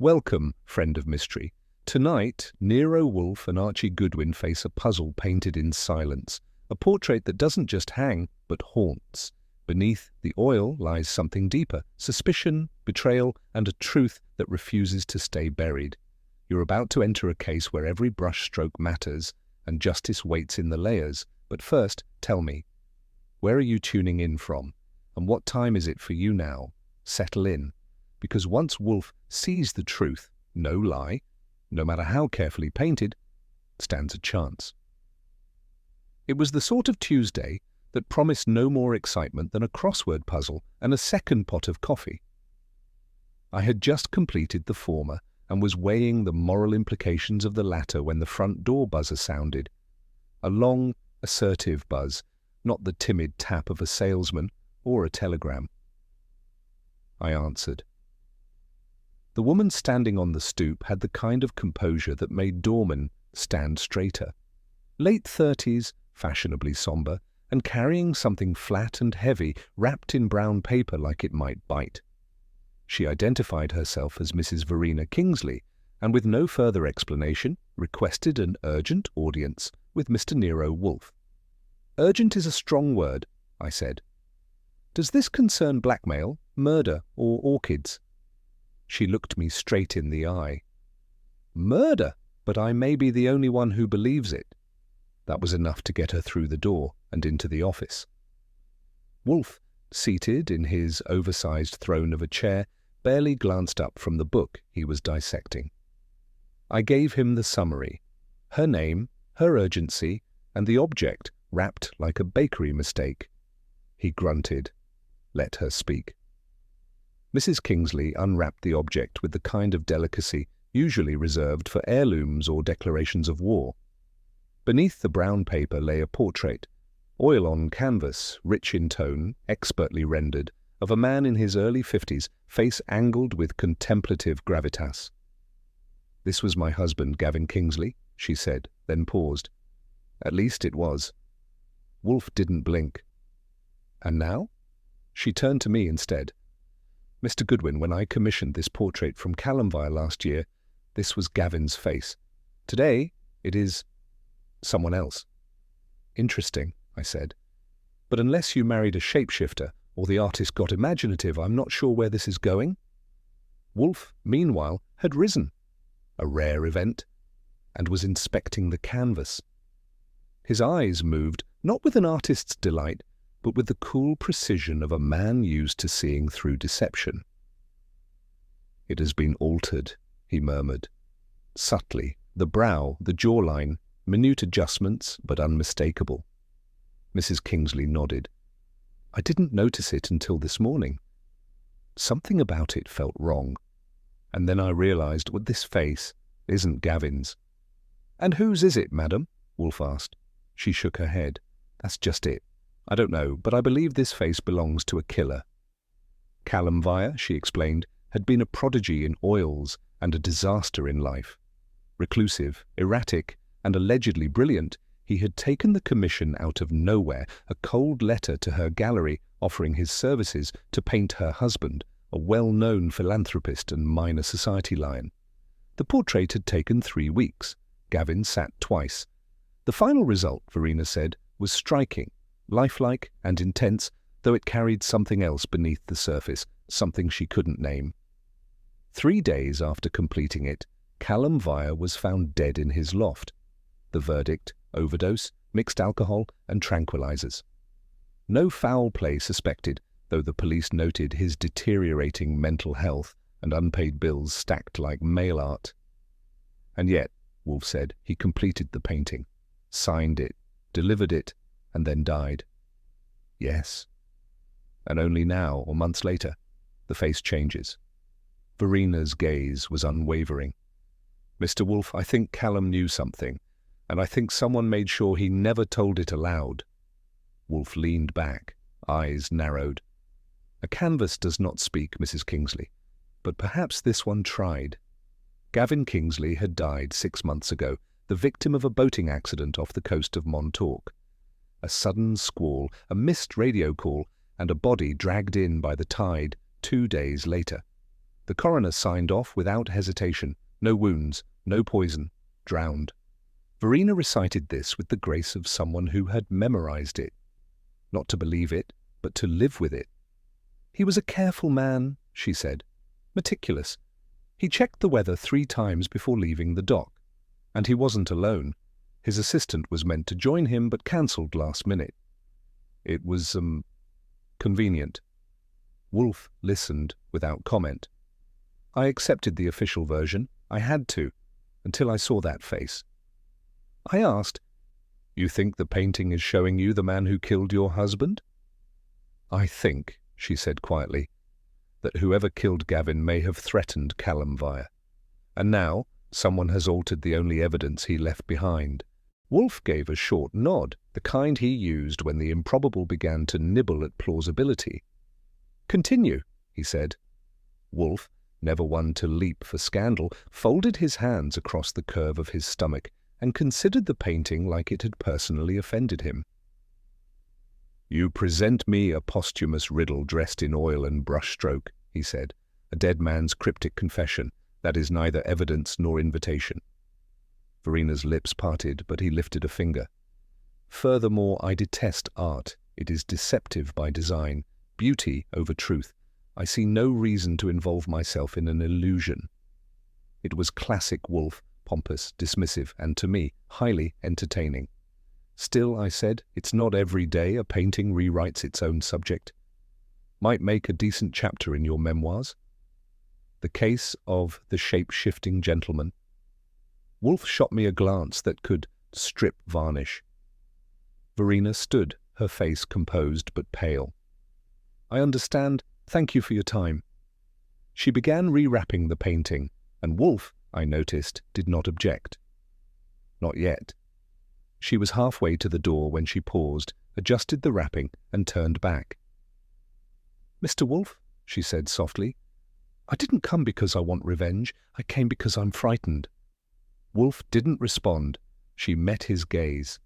Welcome, friend of mystery. Tonight, Nero Wolfe and Archie Goodwin face a puzzle painted in silence, a portrait that doesn't just hang, but haunts. Beneath the oil lies something deeper, suspicion, betrayal, and a truth that refuses to stay buried. You're about to enter a case where every brushstroke matters, and justice waits in the layers. But first, tell me, where are you tuning in from? And what time is it for you now? Settle in. Because once Wolfe sees the truth, no lie, no matter how carefully painted, stands a chance. It was the sort of Tuesday that promised no more excitement than a crossword puzzle and a second pot of coffee. I had just completed the former and was weighing the moral implications of the latter when the front door buzzer sounded. A long, assertive buzz, not the timid tap of a salesman or a telegram. I answered. The woman standing on the stoop had the kind of composure that made doormen stand straighter. Late 30s, fashionably somber, and carrying something flat and heavy wrapped in brown paper like it might bite. She identified herself as Mrs. Verina Kingsley, and with no further explanation, requested an urgent audience with Mr. Nero Wolfe. Urgent is a strong word, I said. Does this concern blackmail, murder, or orchids? She looked me straight in the eye. Murder, but I may be the only one who believes it. That was enough to get her through the door and into the office. Wolfe, seated in his oversized throne of a chair, barely glanced up from the book he was dissecting. I gave him the summary, her name, her urgency, and the object wrapped like a bakery mistake. He grunted. Let her speak. Mrs. Kingsley unwrapped the object with the kind of delicacy usually reserved for heirlooms or declarations of war. Beneath the brown paper lay a portrait, oil on canvas, rich in tone, expertly rendered, of a man in his early 50s, face angled with contemplative gravitas. This was my husband, Gavin Kingsley, she said, then paused. At least it was. Wolfe didn't blink. And now? She turned to me instead. Mr. Goodwin, when I commissioned this portrait from Calumire last year, this was Gavin's face. Today, it is someone else. Interesting, I said. But unless you married a shapeshifter or the artist got imaginative, I'm not sure where this is going. Wolfe, meanwhile, had risen, a rare event, and was inspecting the canvas. His eyes moved, not with an artist's delight, but with the cool precision of a man used to seeing through deception. It has been altered, he murmured. Subtly, the brow, the jawline, minute adjustments, but unmistakable. Mrs. Kingsley nodded. I didn't notice it until this morning. Something about it felt wrong. And then I realized, well, this face isn't Gavin's. And whose is it, madam? Wolfe asked. She shook her head. That's just it. I don't know, but I believe this face belongs to a killer. Calumire, she explained, had been a prodigy in oils and a disaster in life. Reclusive, erratic, and allegedly brilliant, he had taken the commission out of nowhere, a cold letter to her gallery offering his services to paint her husband, a well-known philanthropist and minor society lion. The portrait had taken 3 weeks. Gavin sat twice. The final result, Verina said, was striking, lifelike and intense, though it carried something else beneath the surface, something she couldn't name. 3 days after completing it, Calumire was found dead in his loft. The verdict, overdose, mixed alcohol, and tranquilizers. No foul play suspected, though the police noted his deteriorating mental health and unpaid bills stacked like mail art. And yet, Wolfe said, he completed the painting, signed it, delivered it, and then died. Yes. And only now, or months later, the face changes. Verina's gaze was unwavering. Mr. Wolfe, I think Callum knew something, and I think someone made sure he never told it aloud. Wolfe leaned back, eyes narrowed. A canvas does not speak, Mrs. Kingsley, but perhaps this one tried. Gavin Kingsley had died 6 months ago, the victim of a boating accident off the coast of Montauk. A sudden squall, a missed radio call, and a body dragged in by the tide 2 days later. The coroner signed off without hesitation. No wounds, no poison, drowned. Verina recited this with the grace of someone who had memorized it. Not to believe it, but to live with it. He was a careful man, she said. Meticulous. He checked the weather 3 times before leaving the dock. And he wasn't alone. His assistant was meant to join him but cancelled last minute. It was, convenient. Wolfe listened without comment. I accepted the official version. I had to, until I saw that face. I asked, "You think the painting is showing you the man who killed your husband?" "I think," she said quietly, "that whoever killed Gavin may have threatened Calumire. And now someone has altered the only evidence he left behind." Wolfe gave a short nod, the kind he used when the improbable began to nibble at plausibility. "Continue," he said. Wolfe, never one to leap for scandal, folded his hands across the curve of his stomach and considered the painting like it had personally offended him. "You present me a posthumous riddle dressed in oil and brushstroke," he said, "a dead man's cryptic confession. That is neither evidence nor invitation." Verina's lips parted, but he lifted a finger. "Furthermore, I detest art. It is deceptive by design, beauty over truth. I see no reason to involve myself in an illusion." It was classic Wolfe, pompous, dismissive, and to me, highly entertaining. "Still," I said, "it's not every day a painting rewrites its own subject. Might make a decent chapter in your memoirs. The case of the shape-shifting gentleman." Wolfe shot me a glance that could strip varnish. Verina stood, her face composed but pale. "I understand. Thank you for your time." She began rewrapping the painting, and Wolfe, I noticed, did not object. Not yet. She was halfway to the door when she paused, adjusted the wrapping, and turned back. "Mr. Wolfe," she said softly, "I didn't come because I want revenge. I came because I'm frightened." Wolfe didn't respond. She met his gaze.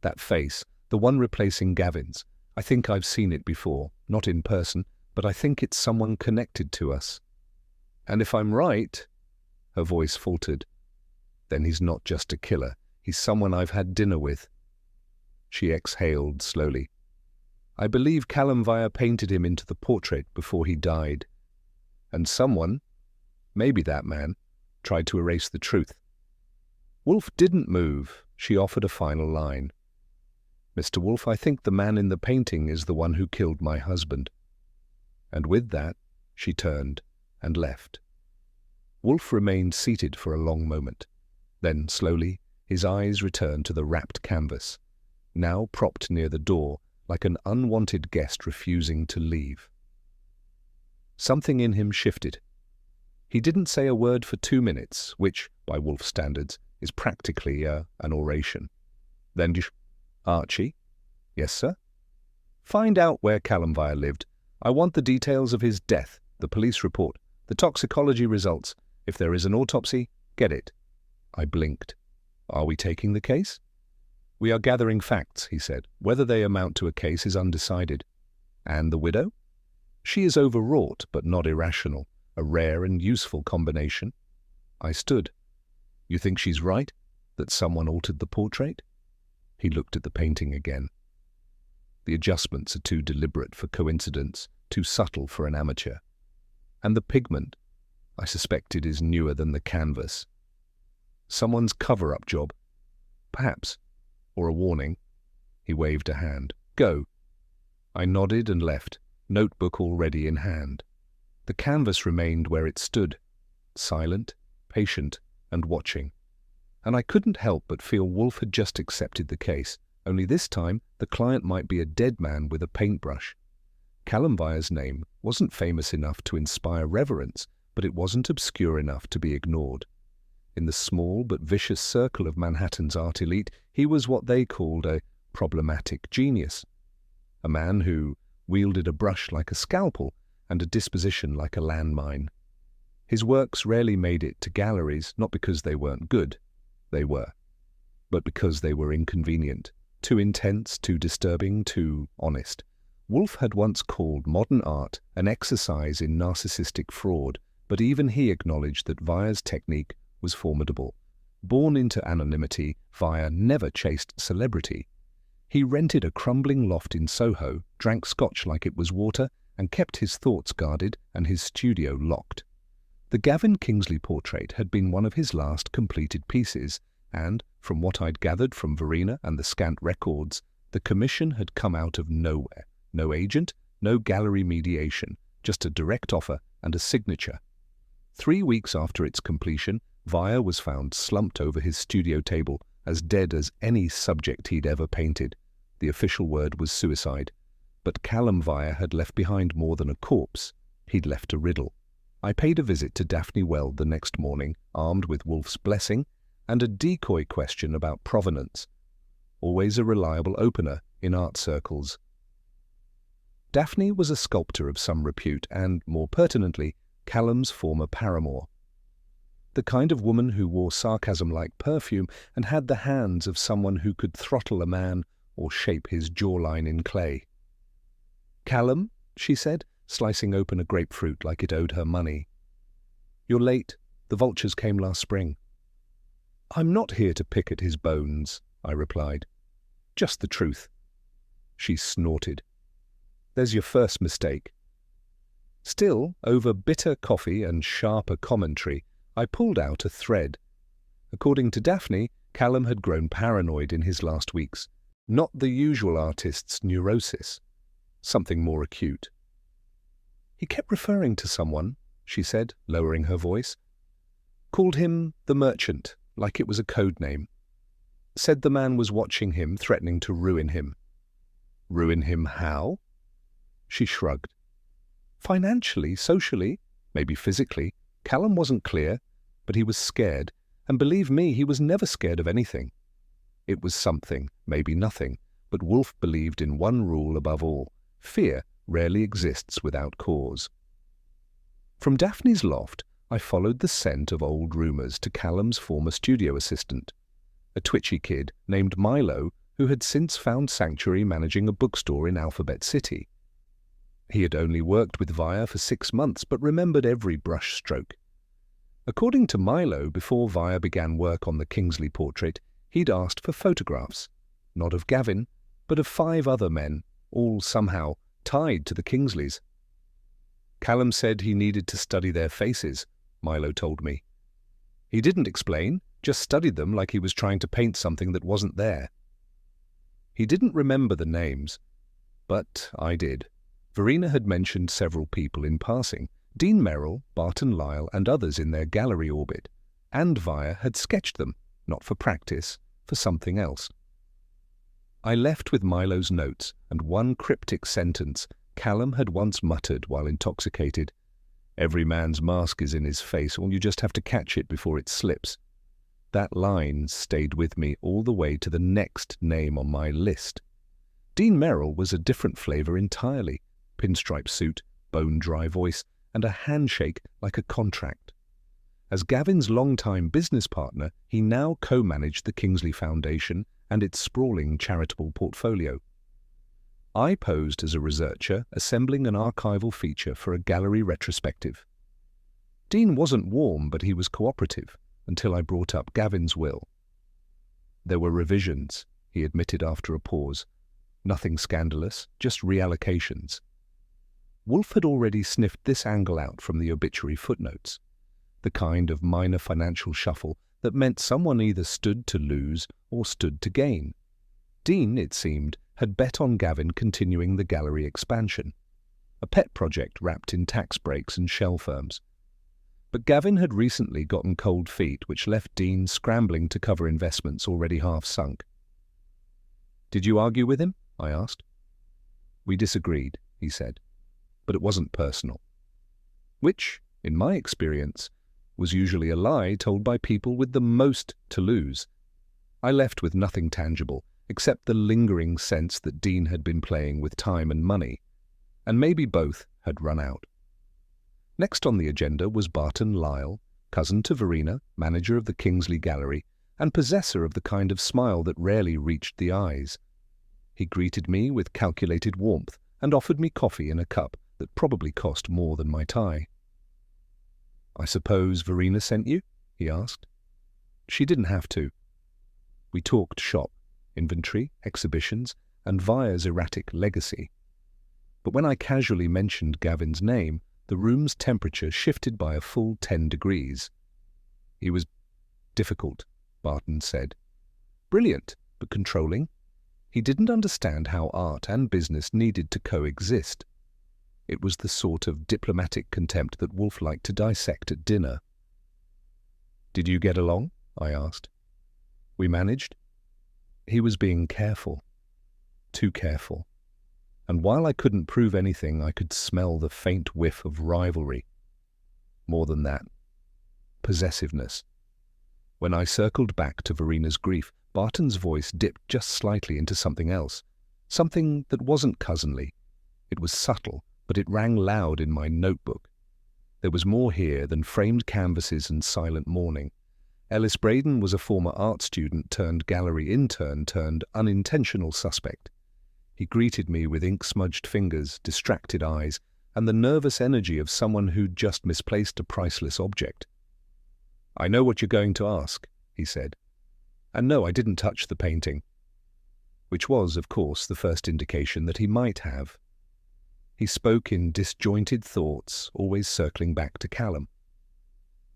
That face, the one replacing Gavin's, I think I've seen it before, not in person, but I think it's someone connected to us. And if I'm right, her voice faltered, then he's not just a killer, he's someone I've had dinner with. She exhaled slowly. I believe Calumire painted him into the portrait before he died. And someone, maybe that man, tried to erase the truth. Wolfe didn't move. She offered a final line. "Mr. Wolfe, I think the man in the painting is the one who killed my husband." And with that, she turned and left. Wolfe remained seated for a long moment. Then, slowly, his eyes returned to the wrapped canvas, now propped near the door like an unwanted guest refusing to leave. Something in him shifted. He didn't say a word for 2 minutes, which, by Wolfe's standards, is practically an oration. Then, "Archie?" "Yes, sir?" "Find out where Calumire lived. I want the details of his death, the police report, the toxicology results. If there is an autopsy, get it." I blinked. "Are we taking the case?" "We are gathering facts," he said. "Whether they amount to a case is undecided." "And the widow?" "She is overwrought, but not irrational. A rare and useful combination." I stood. "You think she's right? That someone altered the portrait?" He looked at the painting again. "The adjustments are too deliberate for coincidence, too subtle for an amateur. And the pigment, I suspect it is newer than the canvas. Someone's cover-up job. Perhaps. Or a warning." He waved a hand. "Go." I nodded and left, notebook already in hand. The canvas remained where it stood, silent, patient, and watching. And I couldn't help but feel Wolfe had just accepted the case, only this time the client might be a dead man with a paintbrush. Calumire's name wasn't famous enough to inspire reverence, but it wasn't obscure enough to be ignored. In the small but vicious circle of Manhattan's art elite, he was what they called a problematic genius. A man who wielded a brush like a scalpel and a disposition like a landmine. His works rarely made it to galleries, not because they weren't good, they were, but because they were inconvenient, too intense, too disturbing, too honest. Wolfe had once called modern art an exercise in narcissistic fraud, but even he acknowledged that Vire's technique was formidable. Born into anonymity, Vire never chased celebrity. He rented a crumbling loft in Soho, drank scotch like it was water, and kept his thoughts guarded and his studio locked. The Gavin Kingsley portrait had been one of his last completed pieces, and, from what I'd gathered from Verina and the scant records, the commission had come out of nowhere. No agent, no gallery mediation, just a direct offer and a signature. 3 weeks after its completion, Vire was found slumped over his studio table, as dead as any subject he'd ever painted. The official word was suicide. But Calumire had left behind more than a corpse. He'd left a riddle. I paid a visit to Daphne Weld the next morning, armed with Wolfe's blessing, and a decoy question about provenance. Always a reliable opener in art circles. Daphne was a sculptor of some repute and, more pertinently, Calum's former paramour. The kind of woman who wore sarcasm like perfume and had the hands of someone who could throttle a man or shape his jawline in clay. "Calum," she said, slicing open a grapefruit like it owed her money. "You're late. The vultures came last spring." "I'm not here to pick at his bones," I replied. "Just the truth." She snorted. "There's your first mistake." Still, over bitter coffee and sharper commentary, I pulled out a thread. According to Daphne, Calum had grown paranoid in his last weeks. Not the usual artist's neurosis. Something more acute. "He kept referring to someone," she said, lowering her voice. "Called him the merchant, like it was a code name. Said the man was watching him, threatening to ruin him." "Ruin him how?" She shrugged. "Financially, socially, maybe physically. Calum wasn't clear, but he was scared, and believe me, he was never scared of anything. It was something, maybe nothing, but Wolfe believed in one rule above all. Fear rarely exists without cause." From Daphne's loft, I followed the scent of old rumours to Calum's former studio assistant, a twitchy kid named Milo who had since found sanctuary managing a bookstore in Alphabet City. He had only worked with Vire for 6 months, but remembered every brush stroke. According to Milo, before Vire began work on the Kingsley portrait, he'd asked for photographs, not of Gavin, but of 5 other men, all somehow tied to the Kingsleys. "Calum said he needed to study their faces," Milo told me. "He didn't explain, just studied them like he was trying to paint something that wasn't there." He didn't remember the names, but I did. Verina had mentioned several people in passing, Dean Merrill, Barton Lyle, and others in their gallery orbit, and Vire had sketched them, not for practice, for something else. I left with Milo's notes and one cryptic sentence Calum had once muttered while intoxicated. "Every man's mask is in his face, or you just have to catch it before it slips." That line stayed with me all the way to the next name on my list. Dean Merrill was a different flavour entirely. Pinstripe suit, bone-dry voice, and a handshake like a contract. As Gavin's longtime business partner, he now co-managed the Kingsley Foundation and its sprawling charitable portfolio. I posed as a researcher, assembling an archival feature for a gallery retrospective. Dean wasn't warm, but he was cooperative, until I brought up Gavin's will. "There were revisions," he admitted after a pause. "Nothing scandalous, just reallocations." Wolfe had already sniffed this angle out from the obituary footnotes, the kind of minor financial shuffle that meant someone either stood to lose or stood to gain. Dean, it seemed, had bet on Gavin continuing the gallery expansion, a pet project wrapped in tax breaks and shell firms. But Gavin had recently gotten cold feet, which left Dean scrambling to cover investments already half sunk. "Did you argue with him?" I asked. "We disagreed," he said. "But it wasn't personal." Which, in my experience, was usually a lie told by people with the most to lose. I left with nothing tangible, except the lingering sense that Dean had been playing with time and money, and maybe both had run out. Next on the agenda was Barton Lyle, cousin to Verina, manager of the Kingsley Gallery, and possessor of the kind of smile that rarely reached the eyes. He greeted me with calculated warmth and offered me coffee in a cup that probably cost more than my tie. "I suppose Verina sent you?" he asked. "She didn't have to." We talked shop, inventory, exhibitions, and Vire's erratic legacy. But when I casually mentioned Gavin's name, the room's temperature shifted by a full 10 degrees. "He was difficult," Barton said. "Brilliant, but controlling. He didn't understand how art and business needed to coexist. It was the sort of diplomatic contempt that Wolfe liked to dissect at dinner." "Did you get along?" I asked. "We managed." He was being careful. Too careful. And while I couldn't prove anything, I could smell the faint whiff of rivalry. More than that, possessiveness. When I circled back to Verina's grief, Barton's voice dipped just slightly into something else, something that wasn't cousinly. It was subtle, but it rang loud in my notebook. There was more here than framed canvases and silent mourning. Ellis Braden was a former art student turned gallery intern turned unintentional suspect. He greeted me with ink-smudged fingers, distracted eyes, and the nervous energy of someone who'd just misplaced a priceless object. "I know what you're going to ask," he said. "And no, I didn't touch the painting." Which was, of course, the first indication that he might have. He spoke in disjointed thoughts, always circling back to Calum.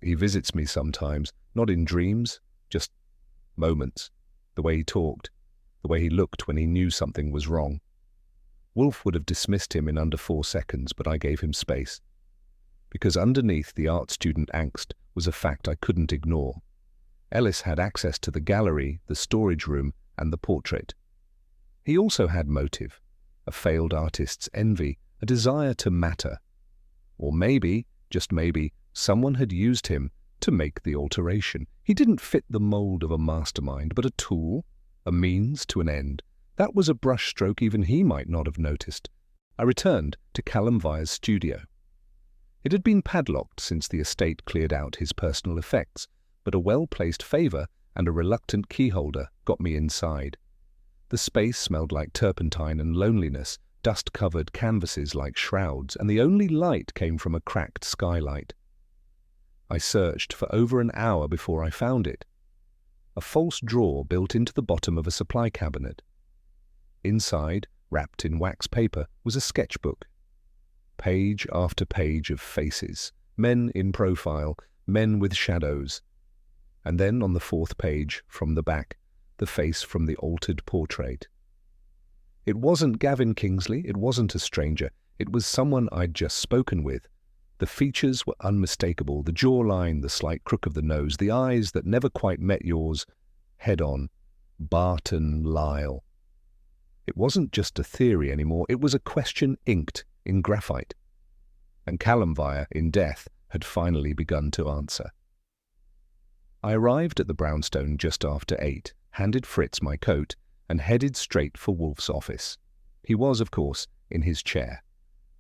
"He visits me sometimes, not in dreams, just moments. The way he talked, the way he looked when he knew something was wrong." Wolfe would have dismissed him in under 4 seconds, but I gave him space. Because underneath the art student angst was a fact I couldn't ignore. Ellis had access to the gallery, the storage room, and the portrait. He also had motive, a failed artist's envy, a desire to matter. Or maybe, just maybe, someone had used him to make the alteration. He didn't fit the mold of a mastermind, but a tool, a means to an end. That was a brushstroke even he might not have noticed. I returned to Calumire's studio. It had been padlocked since the estate cleared out his personal effects, but a well-placed favour and a reluctant keyholder got me inside. The space smelled like turpentine and loneliness, dust-covered canvases like shrouds, and the only light came from a cracked skylight. I searched for over an hour before I found it. A false drawer built into the bottom of a supply cabinet. Inside, wrapped in wax paper, was a sketchbook. Page after page of faces, men in profile, men with shadows. And then on the 4th page, from the back, the face from the altered portrait. It wasn't Gavin Kingsley, it wasn't a stranger, it was someone I'd just spoken with. The features were unmistakable, the jawline, the slight crook of the nose, the eyes that never quite met yours, head-on. Barton Lyle. It wasn't just a theory anymore, it was a question inked in graphite. And Calumire, in death, had finally begun to answer. I arrived at the brownstone just after 8, handed Fritz my coat, and headed straight for Wolfe's office. He was, of course, in his chair.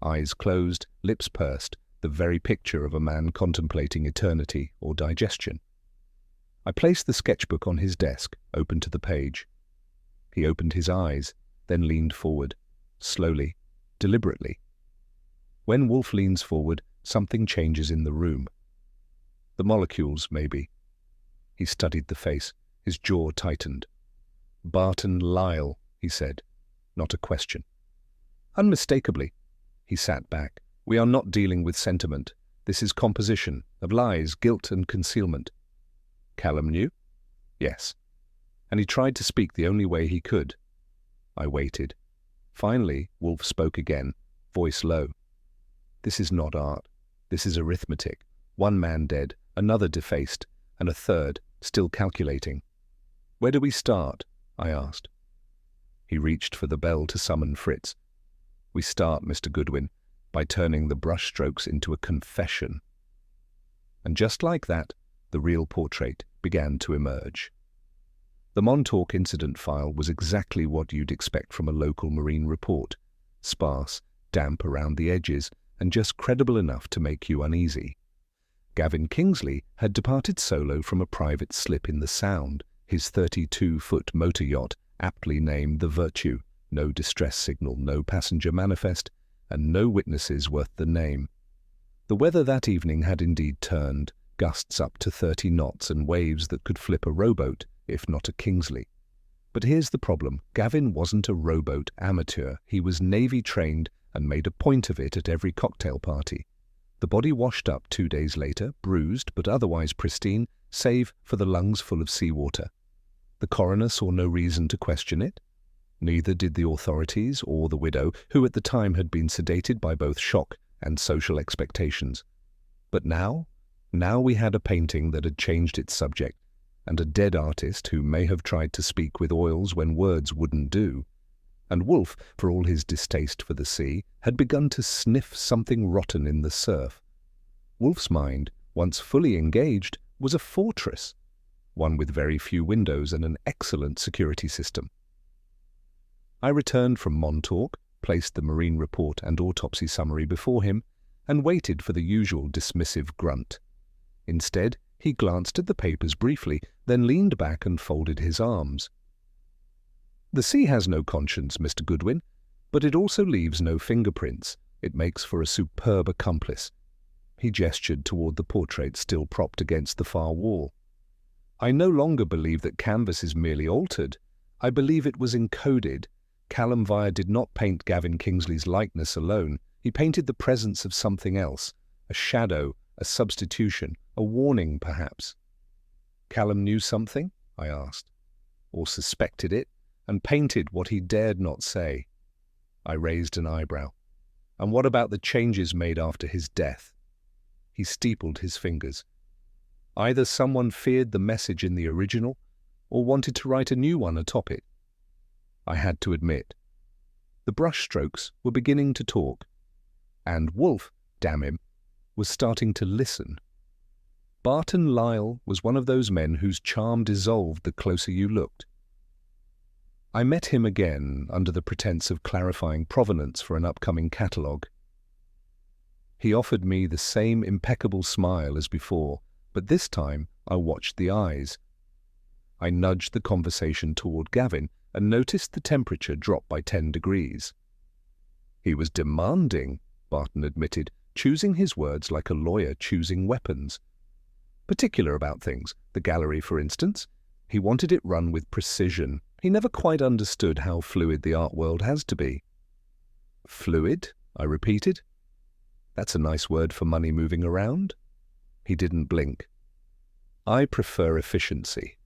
Eyes closed, lips pursed, the very picture of a man contemplating eternity or digestion. I placed the sketchbook on his desk, open to the page. He opened his eyes, then leaned forward, slowly, deliberately. When Wolfe leans forward, something changes in the room. The molecules, maybe. He studied the face, his jaw tightened. "Barton Lyle," he said, not a question. Unmistakably. He sat back. "We are not dealing with sentiment. This is composition, of lies, guilt and concealment." Calum knew? Yes. And he tried to speak the only way he could. I waited. Finally, Wolfe spoke again, voice low. "This is not art. This is arithmetic. One man dead, another defaced, and a third still calculating." "Where do we start?" I asked. He reached for the bell to summon Fritz. "We start, Mr. Goodwin, by turning the brushstrokes into a confession." And just like that, the real portrait began to emerge. The Montauk incident file was exactly what you'd expect from a local marine report. Sparse, damp around the edges, and just credible enough to make you uneasy. Gavin Kingsley had departed solo from a private slip in the Sound, his 32-foot motor yacht, aptly named the Virtue, no distress signal, no passenger manifest, and no witnesses worth the name. The weather that evening had indeed turned, gusts up to 30 knots and waves that could flip a rowboat, if not a Kingsley. But here's the problem. Gavin wasn't a rowboat amateur. He was Navy-trained and made a point of it at every cocktail party. The body washed up 2 days later, bruised but otherwise pristine, save for the lungs full of seawater. The coroner saw no reason to question it. Neither did the authorities or the widow, who at the time had been sedated by both shock and social expectations. But now we had a painting that had changed its subject, and a dead artist who may have tried to speak with oils when words wouldn't do. And Wolfe, for all his distaste for the sea, had begun to sniff something rotten in the surf. Wolfe's mind, once fully engaged, was a fortress, one with very few windows and an excellent security system. I returned from Montauk, placed the marine report and autopsy summary before him, and waited for the usual dismissive grunt. Instead, he glanced at the papers briefly, then leaned back and folded his arms. "The sea has no conscience, Mr. Goodwin, but it also leaves no fingerprints. It makes for a superb accomplice." He gestured toward the portrait still propped against the far wall. "I no longer believe that canvas is merely altered. I believe it was encoded. Calumire did not paint Gavin Kingsley's likeness alone. He painted the presence of something else, a shadow, a substitution, a warning, perhaps." "Callum knew something?" I asked. "Or suspected it, and painted what he dared not say." I raised an eyebrow. "And what about the changes made after his death?" He steepled his fingers. "Either someone feared the message in the original, or wanted to write a new one atop it." I had to admit. The brushstrokes were beginning to talk, and Wolfe, damn him, was starting to listen. Barton Lyle was one of those men whose charm dissolved the closer you looked. I met him again under the pretense of clarifying provenance for an upcoming catalogue. He offered me the same impeccable smile as before, but this time I watched the eyes. I nudged the conversation toward Gavin and noticed the temperature drop by 10 degrees. "He was demanding," Barton admitted, choosing his words like a lawyer choosing weapons. "Particular about things, the gallery for instance. He wanted it run with precision. He never quite understood how fluid the art world has to be." "Fluid?" I repeated. "That's a nice word for money moving around." He didn't blink. "I prefer efficiency."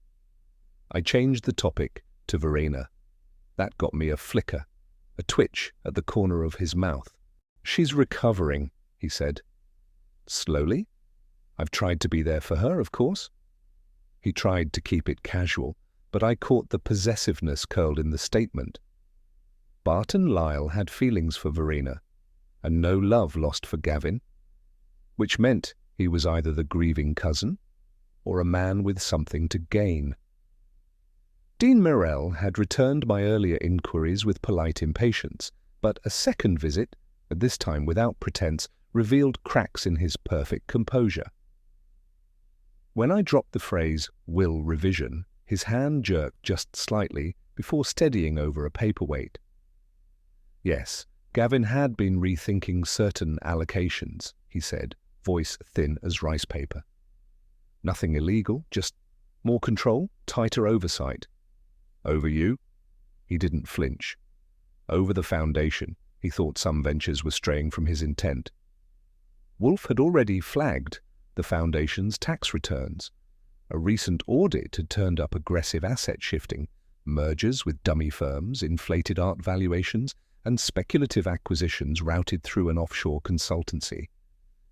I changed the topic to Verina. That got me a flicker, a twitch at the corner of his mouth. "She's recovering," he said. "Slowly? I've tried to be there for her, of course." He tried to keep it casual, but I caught the possessiveness curled in the statement. Barton Lyle had feelings for Verina, and no love lost for Gavin, which meant he was either the grieving cousin or a man with something to gain. Dean Morell had returned my earlier inquiries with polite impatience, but a second visit, at this time without pretense, revealed cracks in his perfect composure. When I dropped the phrase "will revision," his hand jerked just slightly before steadying over a paperweight. "Yes, Gavin had been rethinking certain allocations," he said, voice thin as rice paper. "Nothing illegal, just more control, tighter oversight." "Over you?" He didn't flinch. Over the foundation. He thought some ventures were straying from his intent. Wolfe had already flagged the foundation's tax returns. A recent audit had turned up aggressive asset shifting, mergers with dummy firms, inflated art valuations, and speculative acquisitions routed through an offshore consultancy.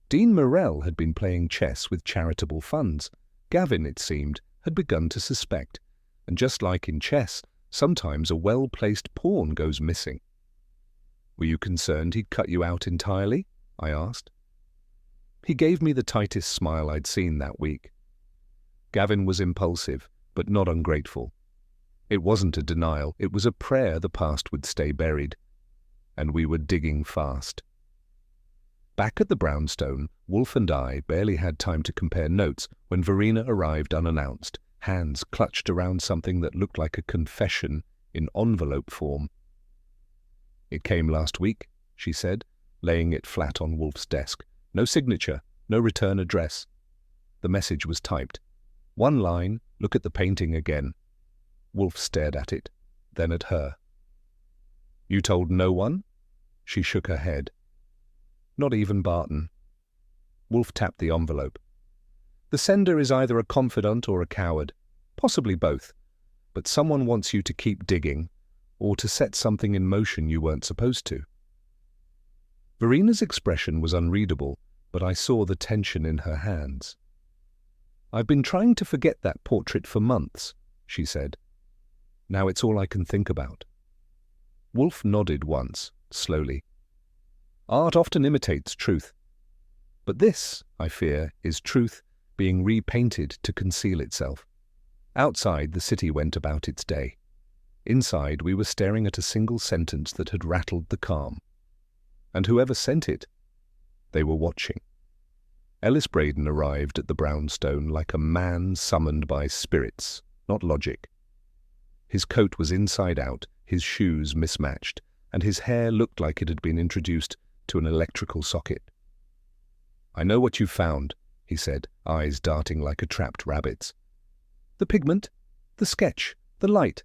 Dean Morell had been playing chess with charitable funds. Gavin, it seemed, had begun to suspect. And just like in chess, sometimes a well-placed pawn goes missing. "Were you concerned he'd cut you out entirely?" I asked. He gave me the tightest smile I'd seen that week. Gavin was impulsive, but not ungrateful. It wasn't a denial, it was a prayer the past would stay buried. And we were digging fast. Back at the brownstone, Wolfe and I barely had time to compare notes when Verina arrived unannounced, hands clutched around something that looked like a confession in envelope form. "It came last week," she said, laying it flat on Wolfe's desk. No signature, no return address. The message was typed. One line, look at the painting again. Wolfe stared at it, then at her. You told no one? She shook her head. Not even Barton. Wolfe tapped the envelope. The sender is either a confidant or a coward, possibly both, but someone wants you to keep digging, or to set something in motion you weren't supposed to. Verina's expression was unreadable, but I saw the tension in her hands. I've been trying to forget that portrait for months, she said. Now it's all I can think about. Wolfe nodded once, slowly. Art often imitates truth. But this, I fear, is truth being repainted to conceal itself. Outside, the city went about its day. Inside, we were staring at a single sentence that had rattled the calm. And whoever sent it, they were watching. Ellis Braden arrived at the brownstone like a man summoned by spirits, not logic. His coat was inside out, his shoes mismatched, and his hair looked like it had been introduced to an electrical socket. I know what you found, he said, eyes darting like a trapped rabbit's. The pigment, the sketch, the light.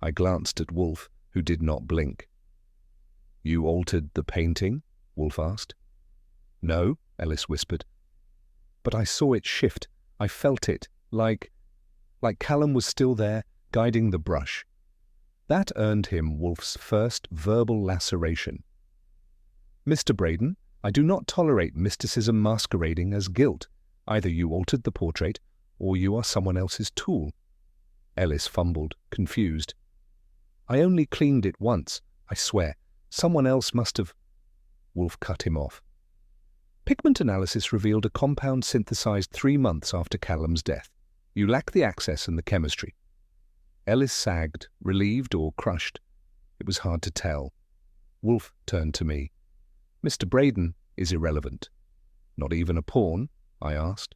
I glanced at Wolfe, who did not blink. You altered the painting? Wolfe asked. No, Ellis whispered. But I saw it shift. I felt it, like Callum was still there, guiding the brush. That earned him Wolfe's first verbal laceration. Mr. Braden, I do not tolerate mysticism masquerading as guilt. Either you altered the portrait, or you are someone else's tool. Ellis fumbled, confused. I only cleaned it once, I swear. Someone else must have... Wolfe cut him off. Pigment analysis revealed a compound synthesized 3 months after Callum's death. You lack the access and the chemistry. Ellis sagged, relieved or crushed. It was hard to tell. Wolfe turned to me. Mr. Braden is irrelevant. Not even a pawn? I asked.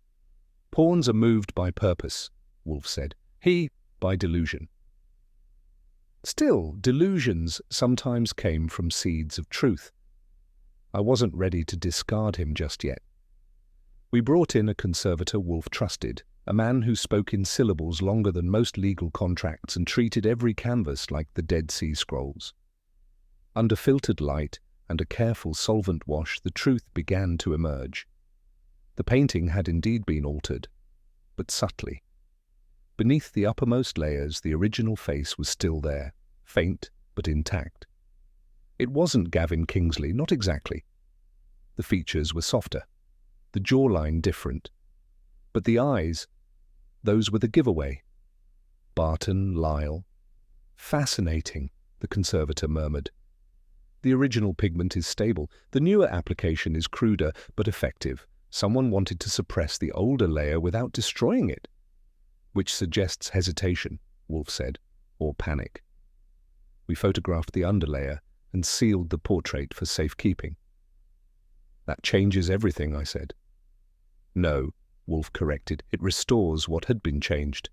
Pawns are moved by purpose, Wolfe said. He, by delusion. Still, delusions sometimes came from seeds of truth. I wasn't ready to discard him just yet. We brought in a conservator Wolfe trusted, a man who spoke in syllables longer than most legal contracts and treated every canvas like the Dead Sea Scrolls. Under filtered light and a careful solvent wash, the truth began to emerge. The painting had indeed been altered, but subtly. Beneath the uppermost layers, the original face was still there, faint but intact. It wasn't Gavin Kingsley, not exactly. The features were softer, the jawline different. But the eyes, those were the giveaway. Barton, Lyle. Fascinating, the conservator murmured. The original pigment is stable. The newer application is cruder but effective. Someone wanted to suppress the older layer without destroying it. Which suggests hesitation, Wolfe said, or panic. We photographed the underlayer and sealed the portrait for safekeeping. That changes everything, I said. No, Wolfe corrected, it restores what had been changed.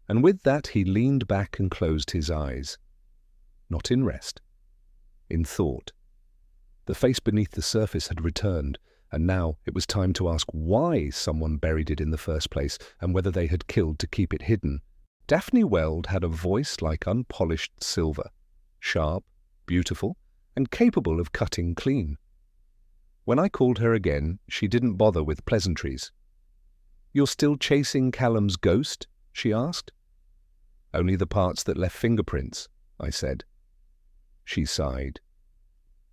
And with that he leaned back and closed his eyes. Not in rest, in thought. The face beneath the surface had returned, and now it was time to ask why someone buried it in the first place and whether they had killed to keep it hidden. Daphne Weld had a voice like unpolished silver, sharp, beautiful, and capable of cutting clean. When I called her again, she didn't bother with pleasantries. "You're still chasing Callum's ghost?" she asked. "Only the parts that left fingerprints," I said. She sighed.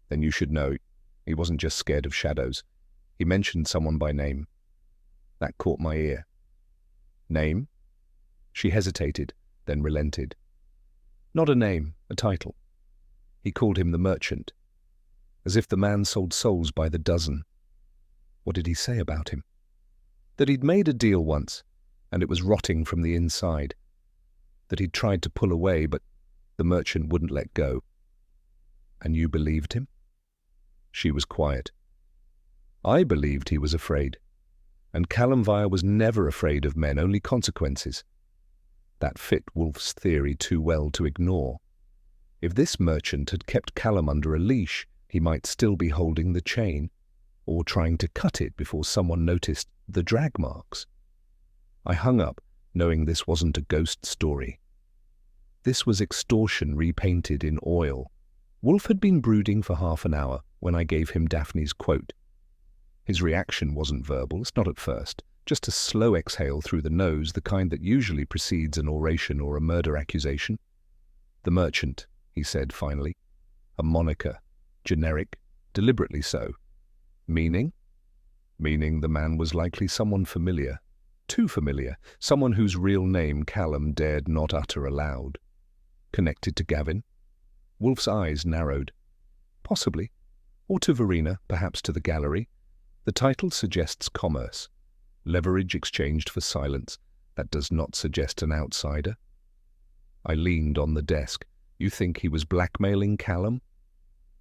"Then you should know, he wasn't just scared of shadows. He mentioned someone by name. That caught my ear." "Name?" She hesitated, then relented. "Not a name, a title. He called him the merchant, as if the man sold souls by the dozen." "What did he say about him?" "That he'd made a deal once, and it was rotting from the inside. That he'd tried to pull away, but the merchant wouldn't let go." "And you believed him?" She was quiet. "I believed he was afraid. And Calumire was never afraid of men, only consequences." That fit Wolfe's theory too well to ignore. If this merchant had kept Callum under a leash, he might still be holding the chain. or trying to cut it before someone noticed the drag marks. I hung up, knowing this wasn't a ghost story. This was extortion repainted in oil. Wolfe had been brooding for half an hour when I gave him Daphne's quote. His reaction wasn't verbal, it's not at first, just a slow exhale through the nose, the kind that usually precedes an oration or a murder accusation. "The merchant," he said finally. A moniker, generic, deliberately so. Meaning? Meaning the man was likely someone familiar. Too familiar, someone whose real name Callum dared not utter aloud. Connected to Gavin? Wolfe's eyes narrowed. Possibly. Or to Verina, perhaps to the gallery. The title suggests commerce. Leverage exchanged for silence. That does not suggest an outsider. I leaned on the desk. You think he was blackmailing Callum?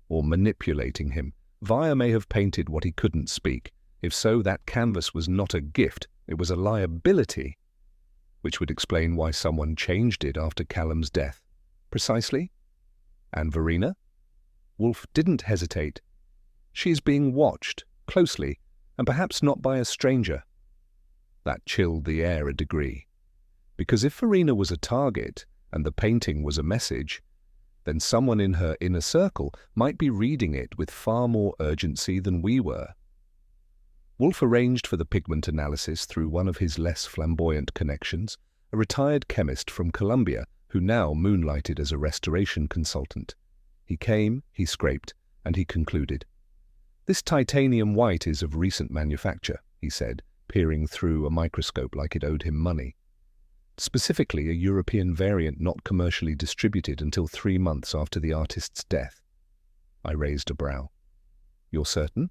Or manipulating him? Vire may have painted what he couldn't speak. If so, that canvas was not a gift, it was a liability, which would explain why someone changed it after Callum's death. Precisely? And Verina? Wolfe didn't hesitate. She is being watched, closely, and perhaps not by a stranger. That chilled the air a degree. Because if Verina was a target, and the painting was a message, then someone in her inner circle might be reading it with far more urgency than we were. Wolfe arranged for the pigment analysis through one of his less flamboyant connections, a retired chemist from Columbia who now moonlighted as a restoration consultant. He came, he scraped, and he concluded. "This titanium white is of recent manufacture," he said, peering through a microscope like it owed him money. "Specifically a European variant not commercially distributed until 3 months after the artist's death." I raised a brow. "You're certain?"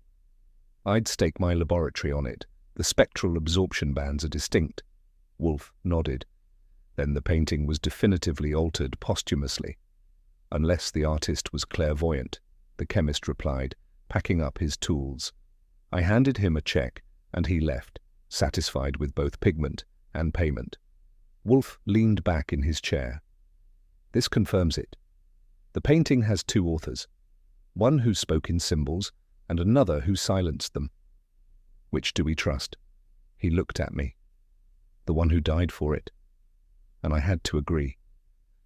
"I'd stake my laboratory on it. The spectral absorption bands are distinct." Wolfe nodded. Then the painting was definitively altered posthumously. "Unless the artist was clairvoyant," the chemist replied, packing up his tools. I handed him a check, and he left, satisfied with both pigment and payment. Wolfe leaned back in his chair. "This confirms it. The painting has 2 authors, one who spoke in symbols and another who silenced them. Which do we trust?" He looked at me. "The one who died for it." And I had to agree.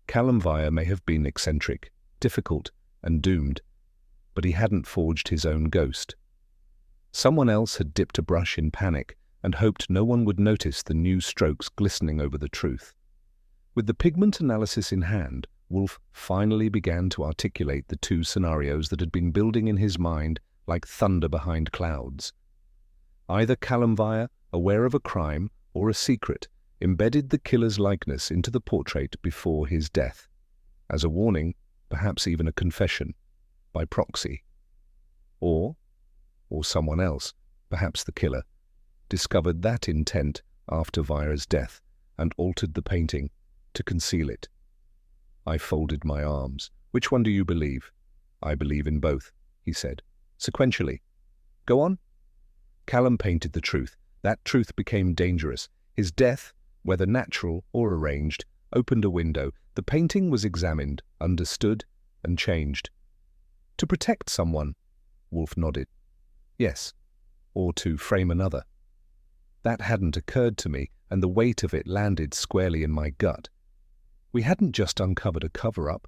Calumire may have been eccentric, difficult, and doomed, but he hadn't forged his own ghost. Someone else had dipped a brush in panic and hoped no one would notice the new strokes glistening over the truth. With the pigment analysis in hand, Wolfe finally began to articulate the 2 scenarios that had been building in his mind like thunder behind clouds. Either Calumire, aware of a crime or a secret, embedded the killer's likeness into the portrait before his death. As a warning, perhaps even a confession, by proxy. Or someone else, perhaps the killer, discovered that intent after Vire's death and altered the painting to conceal it. I folded my arms. "Which one do you believe?" "I believe in both," he said, sequentially. "Go on." Callum painted the truth. That truth became dangerous. His death, whether natural or arranged, opened a window. The painting was examined, understood, and changed. "To protect someone," Wolfe nodded. "Yes, or to frame another." That hadn't occurred to me, and the weight of it landed squarely in my gut. We hadn't just uncovered a cover-up.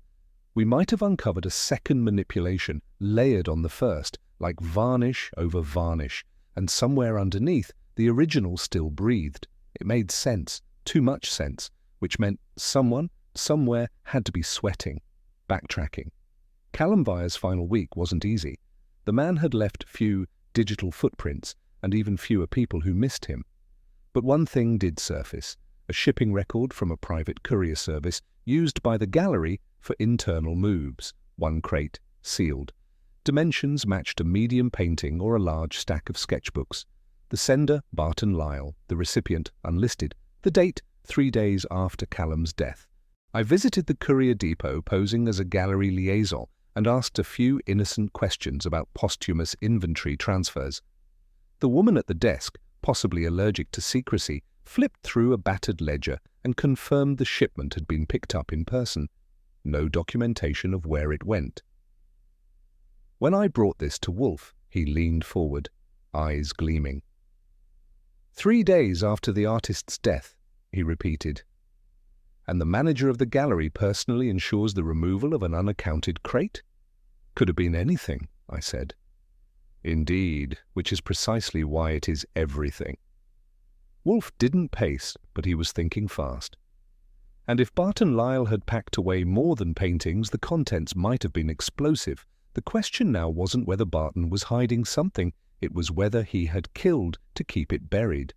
We might have uncovered a second manipulation, layered on the first, like varnish over varnish, and somewhere underneath, the original still breathed. It made sense, too much sense, which meant someone, somewhere, had to be sweating, backtracking. Calumire's final week wasn't easy. The man had left few digital footprints, and even fewer people who missed him. But one thing did surface, a shipping record from a private courier service used by the gallery for internal moves, 1 crate, sealed. Dimensions matched a medium painting or a large stack of sketchbooks. The sender, Barton, the recipient, unlisted. The date, 3 days after Callum's death. I visited the courier depot posing as a gallery liaison and asked a few innocent questions about posthumous inventory transfers. The woman at the desk, possibly allergic to secrecy, flipped through a battered ledger and confirmed the shipment had been picked up in person. No documentation of where it went. When I brought this to Wolfe, he leaned forward. eyes gleaming. 3 days after the artist's death, he repeated. And the manager of the gallery personally ensures the removal of an unaccounted crate? Could have been anything, I said. Indeed, which is precisely why it is everything. Wolfe didn't pace, but he was thinking fast. And if Barton Lyle had packed away more than paintings, the contents might have been explosive. The question now wasn't whether Barton was hiding something, it was whether he had killed to keep it buried.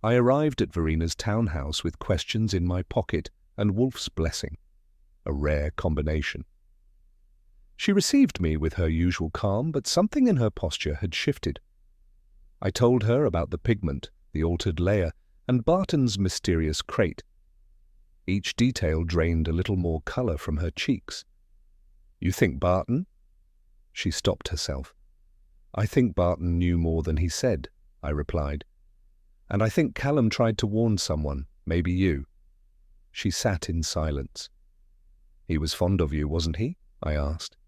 I arrived at Verina's townhouse with questions in my pocket and Wolfe's blessing, a rare combination. She received me with her usual calm, but something in her posture had shifted. I told her about the pigment, the altered layer, and Barton's mysterious crate. Each detail drained a little more colour from her cheeks. "You think Barton?" She stopped herself. "I think Barton knew more than he said," I replied. "And I think Callum tried to warn someone, maybe you." She sat in silence. "He was fond of you, wasn't he?" I asked.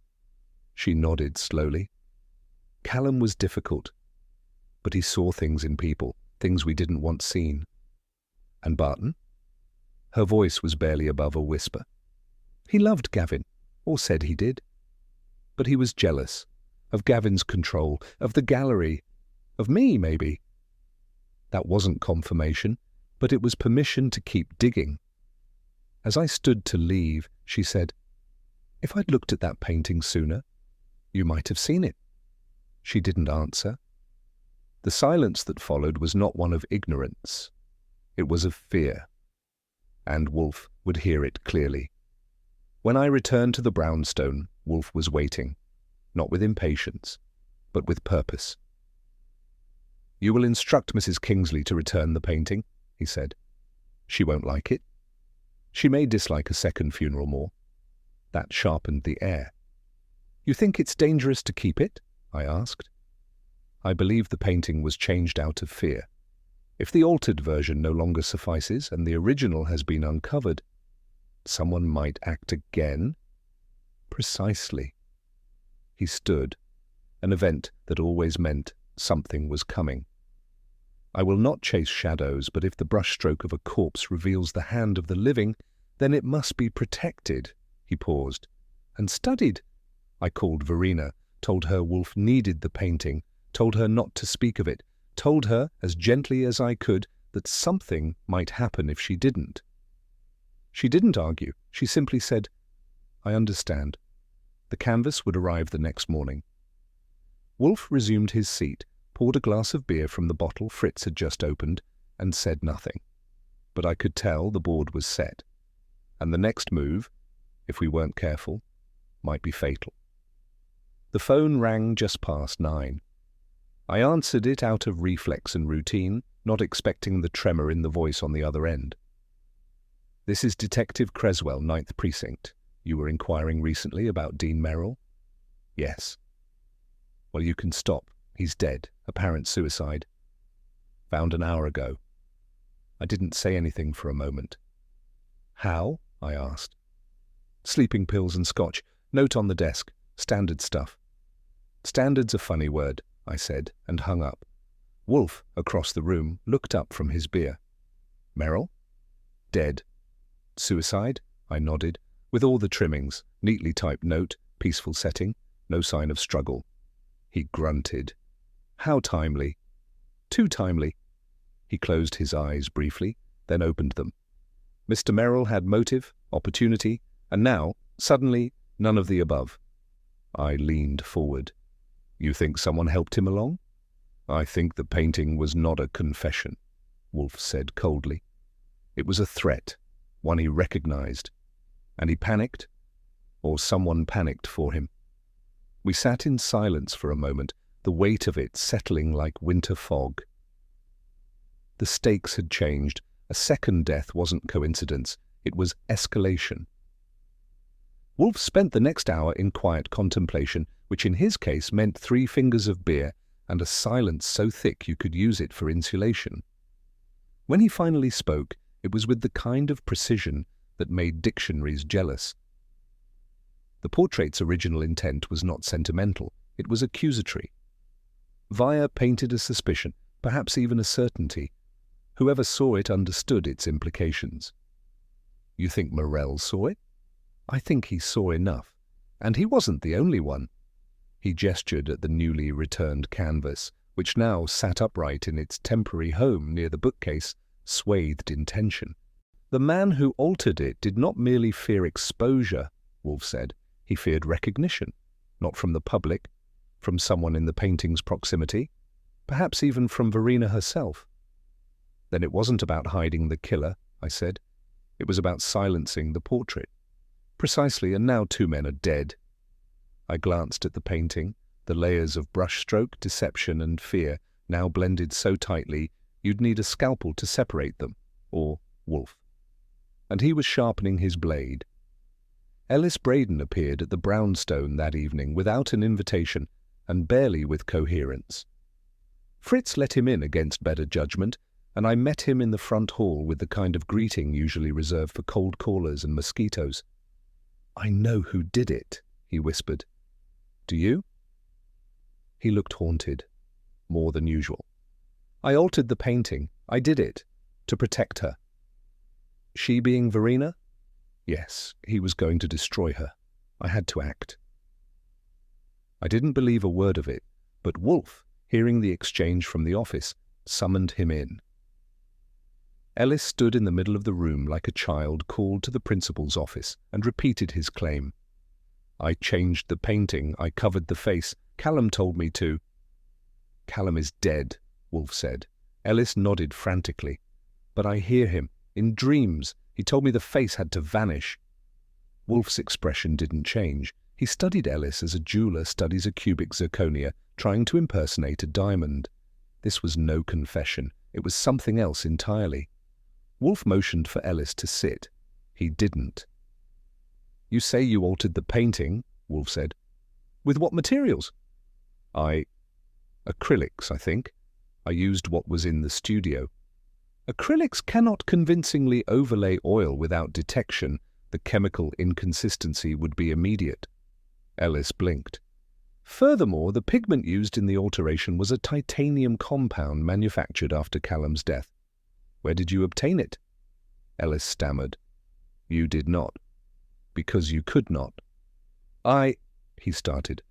She nodded slowly. "Callum was difficult, but he saw things in people, things we didn't want seen." "And Barton?" Her voice was barely above a whisper. "He loved Gavin, or said he did. But he was jealous, of Gavin's control, of the gallery, of me, maybe." That wasn't confirmation, but it was permission to keep digging. As I stood to leave, she said, "If I'd looked at that painting sooner, you might have seen it." She didn't answer. The silence that followed was not one of ignorance. It was of fear. And Wolfe would hear it clearly. When I returned to the brownstone, Wolfe was waiting, not with impatience, but with purpose. "You will instruct Mrs. Kingsley to return the painting," he said. "She won't like it. She may dislike a second funeral more." That sharpened the air. "You think it's dangerous to keep it?" I asked. I believe the painting was changed out of fear. If the altered version no longer suffices and the original has been uncovered, someone might act again. Precisely. He stood, an event that always meant something was coming. I will not chase shadows, but if the brushstroke of a corpse reveals the hand of the living, then it must be protected. He paused. "And studied." I called Verina, told her Wolfe needed the painting, told her not to speak of it, told her, as gently as I could, that something might happen if she didn't. She didn't argue. She simply said, "I understand." The canvas would arrive the next morning. Wolfe resumed his seat, poured a glass of beer from the bottle Fritz had just opened, and said nothing. But I could tell the board was set. And the next move, if we weren't careful, might be fatal. The phone rang just past 9. I answered it out of reflex and routine, not expecting the tremor in the voice on the other end. "This is Detective Creswell, 9th Precinct. You were inquiring recently about Dean Merrill?" "Yes." "Well, you can stop. He's dead. Apparent suicide. Found an hour ago." I didn't say anything for a moment. "How?" I asked. "Sleeping pills and scotch. Note on the desk. Standard stuff." "Standard's a funny word," I said, and hung up. Wolfe, across the room, looked up from his beer. "Merrill?" "Dead." "Suicide?" I nodded, with all the trimmings, neatly typed note, peaceful setting, no sign of struggle. He grunted. "How timely." "Too timely." He closed his eyes briefly, then opened them. Mr. Merrill had motive, opportunity, and now, suddenly, none of the above. I leaned forward. "You think someone helped him along?" "I think the painting was not a confession," Wolfe said coldly. "It was a threat, one he recognized. And he panicked, or someone panicked for him." We sat in silence for a moment, the weight of it settling like winter fog. The stakes had changed. A second death wasn't coincidence. It was escalation. Wolfe spent the next hour in quiet contemplation, which in his case meant 3 fingers of beer and a silence so thick you could use it for insulation. When he finally spoke, it was with the kind of precision that made dictionaries jealous. The portrait's original intent was not sentimental, it was accusatory. Via painted a suspicion, perhaps even a certainty. Whoever saw it understood its implications. You think Morell saw it? I think he saw enough. And he wasn't the only one. He gestured at the newly returned canvas, which now sat upright in its temporary home near the bookcase, swathed in tension. The man who altered it did not merely fear exposure, Wolfe said. He feared recognition, not from the public, from someone in the painting's proximity, perhaps even from Verina herself. Then it wasn't about hiding the killer, I said. It was about silencing the portrait. Precisely, and now 2 men are dead. I glanced at the painting, the layers of brushstroke, deception and fear now blended so tightly you'd need a scalpel to separate them, or Wolfe. And he was sharpening his blade. Ellis Braden appeared at the brownstone that evening without an invitation and barely with coherence. Fritz let him in against better judgment, and I met him in the front hall with the kind of greeting usually reserved for cold callers and mosquitoes. "I know who did it," he whispered. "Do you?" He looked haunted, more than usual. "I altered the painting. I did it. To protect her." "She being Verina?" "Yes, he was going to destroy her. I had to act." I didn't believe a word of it, but Wolfe, hearing the exchange from the office, summoned him in. Ellis stood in the middle of the room like a child called to the principal's office and repeated his claim. "I changed the painting. I covered the face. Callum told me to." "Callum is dead," Wolfe said. Ellis nodded frantically. "But I hear him. In dreams. He told me the face had to vanish." Wolfe's expression didn't change. He studied Ellis as a jeweler studies a cubic zirconia, trying to impersonate a diamond. This was no confession. It was something else entirely. Wolfe motioned for Ellis to sit. He didn't. "You say you altered the painting," Wolfe said. "With what materials?" Acrylics, I think. I used what was in the studio." "Acrylics cannot convincingly overlay oil without detection. The chemical inconsistency would be immediate." Ellis blinked. "Furthermore, the pigment used in the alteration was a titanium compound manufactured after Callum's death. Where did you obtain it?" Ellis stammered. "You did not. Because you could not." He started.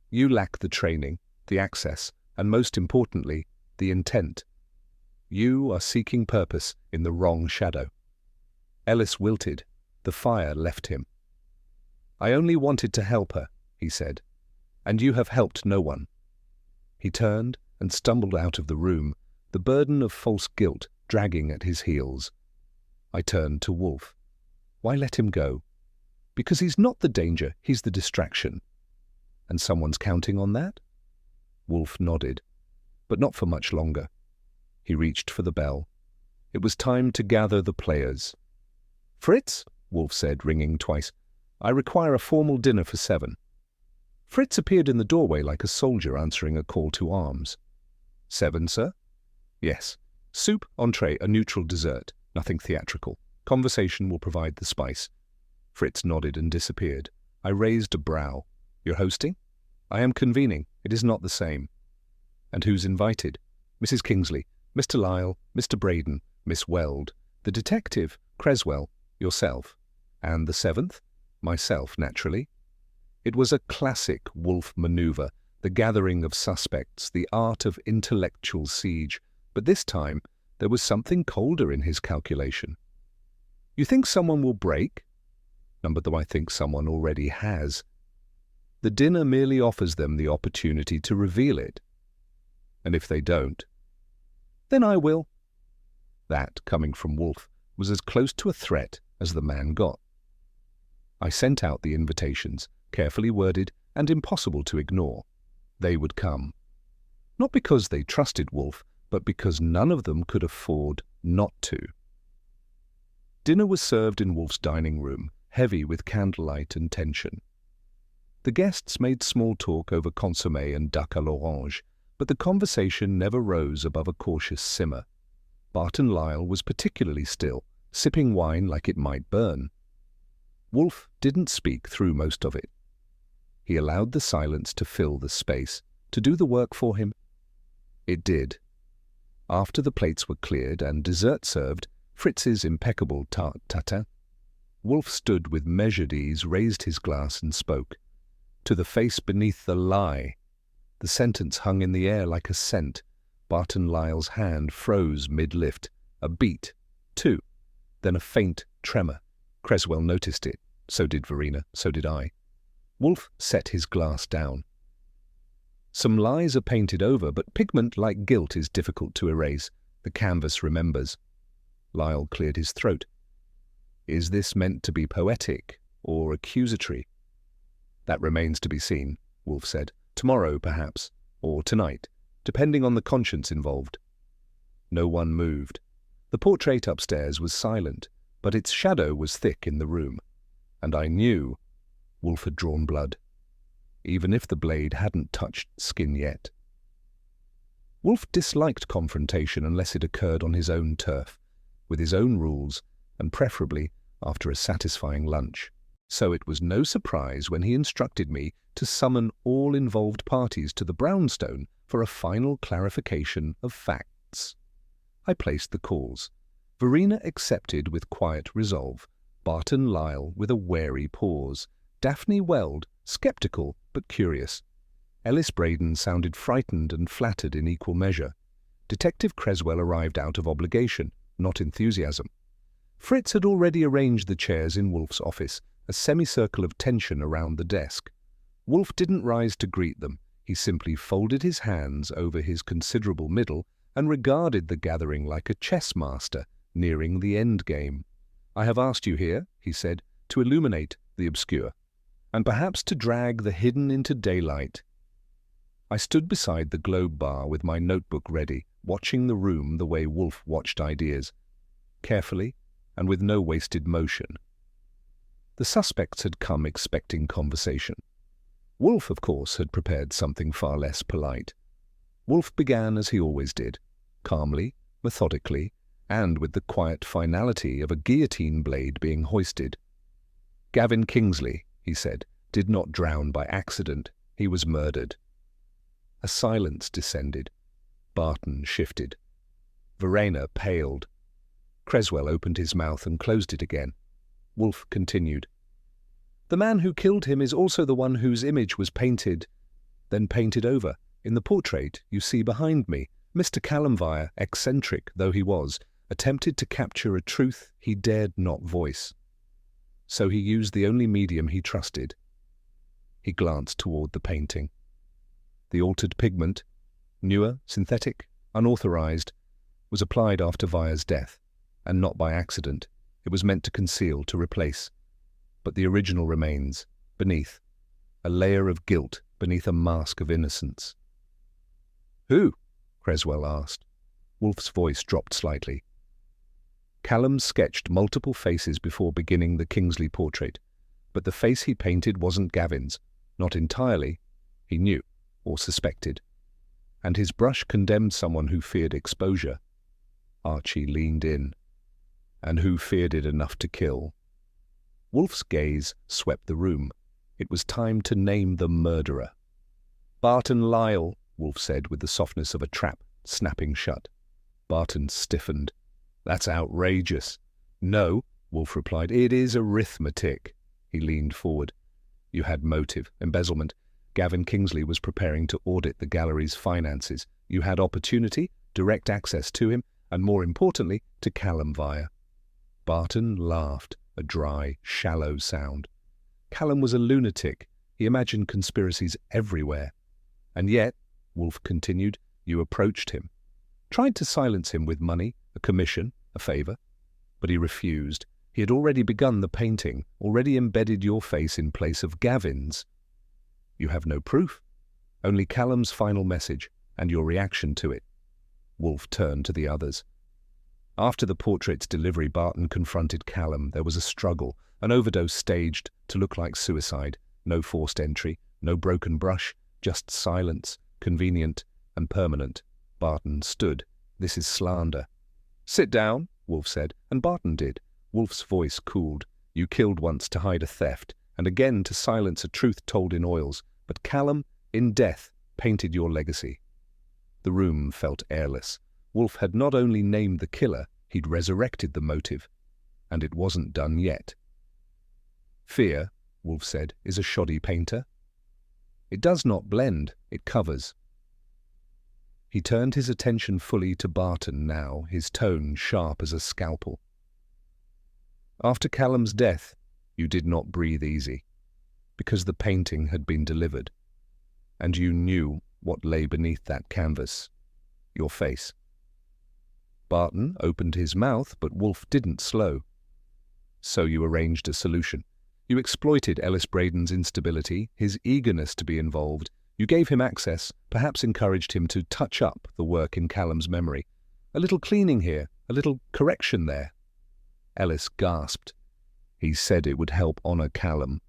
"You lack the training, the access, and most importantly, the intent. You are seeking purpose in the wrong shadow." Ellis wilted. The fire left him. "I only wanted to help her," he said. "And you have helped no one." He turned and stumbled out of the room, the burden of false guilt dragging at his heels. I turned to Wolfe. "Why let him go?" "Because he's not the danger, he's the distraction." "And someone's counting on that?" Wolfe nodded, but not for much longer. He reached for the bell. It was time to gather the players. "Fritz," Wolfe said, ringing twice, "I require a formal dinner for 7. Fritz appeared in the doorway like a soldier answering a call to arms. "7, sir?" "Yes. Soup, entree, a neutral dessert. Nothing theatrical. Conversation will provide the spice." Fritz nodded and disappeared. I raised a brow. "You're hosting?" "I am convening. It is not the same." "And who's invited?" "Mrs. Kingsley, Mr. Lyle, Mr. Braden, Miss Weld, the detective, Creswell, yourself. And the 7th? Myself, naturally." It was a classic Wolfe maneuver, the gathering of suspects, the art of intellectual siege. But this time, there was something colder in his calculation. "You think someone will break?" "None, but though I think someone already has." "The dinner merely offers them the opportunity to reveal it." "And if they don't?" "Then I will." That, coming from Wolfe, was as close to a threat as the man got. I sent out the invitations, carefully worded and impossible to ignore. They would come. Not because they trusted Wolfe, but because none of them could afford not to. Dinner was served in Wolfe's dining room, heavy with candlelight and tension. The guests made small talk over consommé and duck à l'orange, but the conversation never rose above a cautious simmer. Barton Lyle was particularly still, sipping wine like it might burn. Wolfe didn't speak through most of it. He allowed the silence to fill the space, to do the work for him. It did. After the plates were cleared and dessert served, Fritz's impeccable tarte tatin, Wolfe stood with measured ease, raised his glass and spoke. To the face beneath the lie. The sentence hung in the air like a scent. Barton Lyle's hand froze mid-lift. A beat, two, then a faint tremor. Creswell noticed it. So did Verina. So did I. Wolfe set his glass down. Some lies are painted over, but pigment like guilt is difficult to erase. The canvas remembers. Lyle cleared his throat. Is this meant to be poetic or accusatory? That remains to be seen, Wolfe said. Tomorrow, perhaps, or tonight, depending on the conscience involved. No one moved. The portrait upstairs was silent, but its shadow was thick in the room. And I knew Wolfe had drawn blood, even if the blade hadn't touched skin yet. Wolfe disliked confrontation unless it occurred on his own turf, with his own rules, and preferably after a satisfying lunch. So it was no surprise when he instructed me to summon all involved parties to the brownstone for a final clarification of facts. I placed the calls. Verina accepted with quiet resolve, Barton Lyle with a wary pause, Daphne Weld, sceptical but curious. Ellis Braden sounded frightened and flattered in equal measure. Detective Creswell arrived out of obligation, not enthusiasm. Fritz had already arranged the chairs in Wolfe's office, a semicircle of tension around the desk. Wolfe didn't rise to greet them. He simply folded his hands over his considerable middle and regarded the gathering like a chess master nearing the end game. I have asked you here, he said, to illuminate the obscure, and perhaps to drag the hidden into daylight. I stood beside the globe bar with my notebook ready, watching the room the way Wolfe watched ideas, carefully and with no wasted motion. The suspects had come expecting conversation. Wolfe, of course, had prepared something far less polite. Wolfe began as he always did, calmly, methodically, and with the quiet finality of a guillotine blade being hoisted. Gavin Kingsley, he said, did not drown by accident. He was murdered. A silence descended. Barton shifted. Verina paled. Creswell opened his mouth and closed it again. Wolfe continued. The man who killed him is also the one whose image was painted, then painted over. In the portrait you see behind me, Mr. Calumire, eccentric though he was, attempted to capture a truth he dared not voice. So he used the only medium he trusted. He glanced toward the painting. The altered pigment, newer, synthetic, unauthorized, was applied after Vire's death, and not by accident. It was meant to conceal, to replace. But the original remains, beneath, a layer of guilt beneath a mask of innocence. Who? Creswell asked. Wolfe's voice dropped slightly. Callum sketched multiple faces before beginning the Kingsley portrait, but the face he painted wasn't Gavin's, not entirely, he knew, or suspected. And his brush condemned someone who feared exposure. Archie leaned in. And who feared it enough to kill. Wolfe's gaze swept the room. It was time to name the murderer. Barton Lyle, Wolfe said with the softness of a trap snapping shut. Barton stiffened. That's outrageous. No, Wolfe replied, it is arithmetic. He leaned forward. You had motive, embezzlement. Gavin Kingsley was preparing to audit the gallery's finances. You had opportunity, direct access to him, and more importantly, to Calumire. Barton laughed, a dry, shallow sound. Callum was a lunatic. He imagined conspiracies everywhere. And yet, Wolfe continued, you approached him. Tried to silence him with money, a commission, a favour. But he refused. He had already begun the painting, already embedded your face in place of Gavin's. You have no proof. Only Callum's final message, and your reaction to it. Wolfe turned to the others. After the portrait's delivery, Barton confronted Callum. There was a struggle, an overdose staged to look like suicide. No forced entry, no broken brush, just silence, convenient and permanent. Barton stood. This is slander. Sit down, Wolfe said, and Barton did. Wolfe's voice cooled. You killed once to hide a theft, and again to silence a truth told in oils. But Callum, in death, painted your legacy. The room felt airless. Wolfe had not only named the killer, he'd resurrected the motive. And it wasn't done yet. "Fear," Wolfe said, "is a shoddy painter. It does not blend, it covers." He turned his attention fully to Barton now, his tone sharp as a scalpel. "After Calum's death, you did not breathe easy, because the painting had been delivered, and you knew what lay beneath that canvas, your face." Barton opened his mouth, but Wolfe didn't slow. "So you arranged a solution. You exploited Ellis Braden's instability, his eagerness to be involved. You gave him access, perhaps encouraged him to touch up the work in Calum's memory. A little cleaning here, a little correction there." Ellis gasped. "He said it would help honor Calum."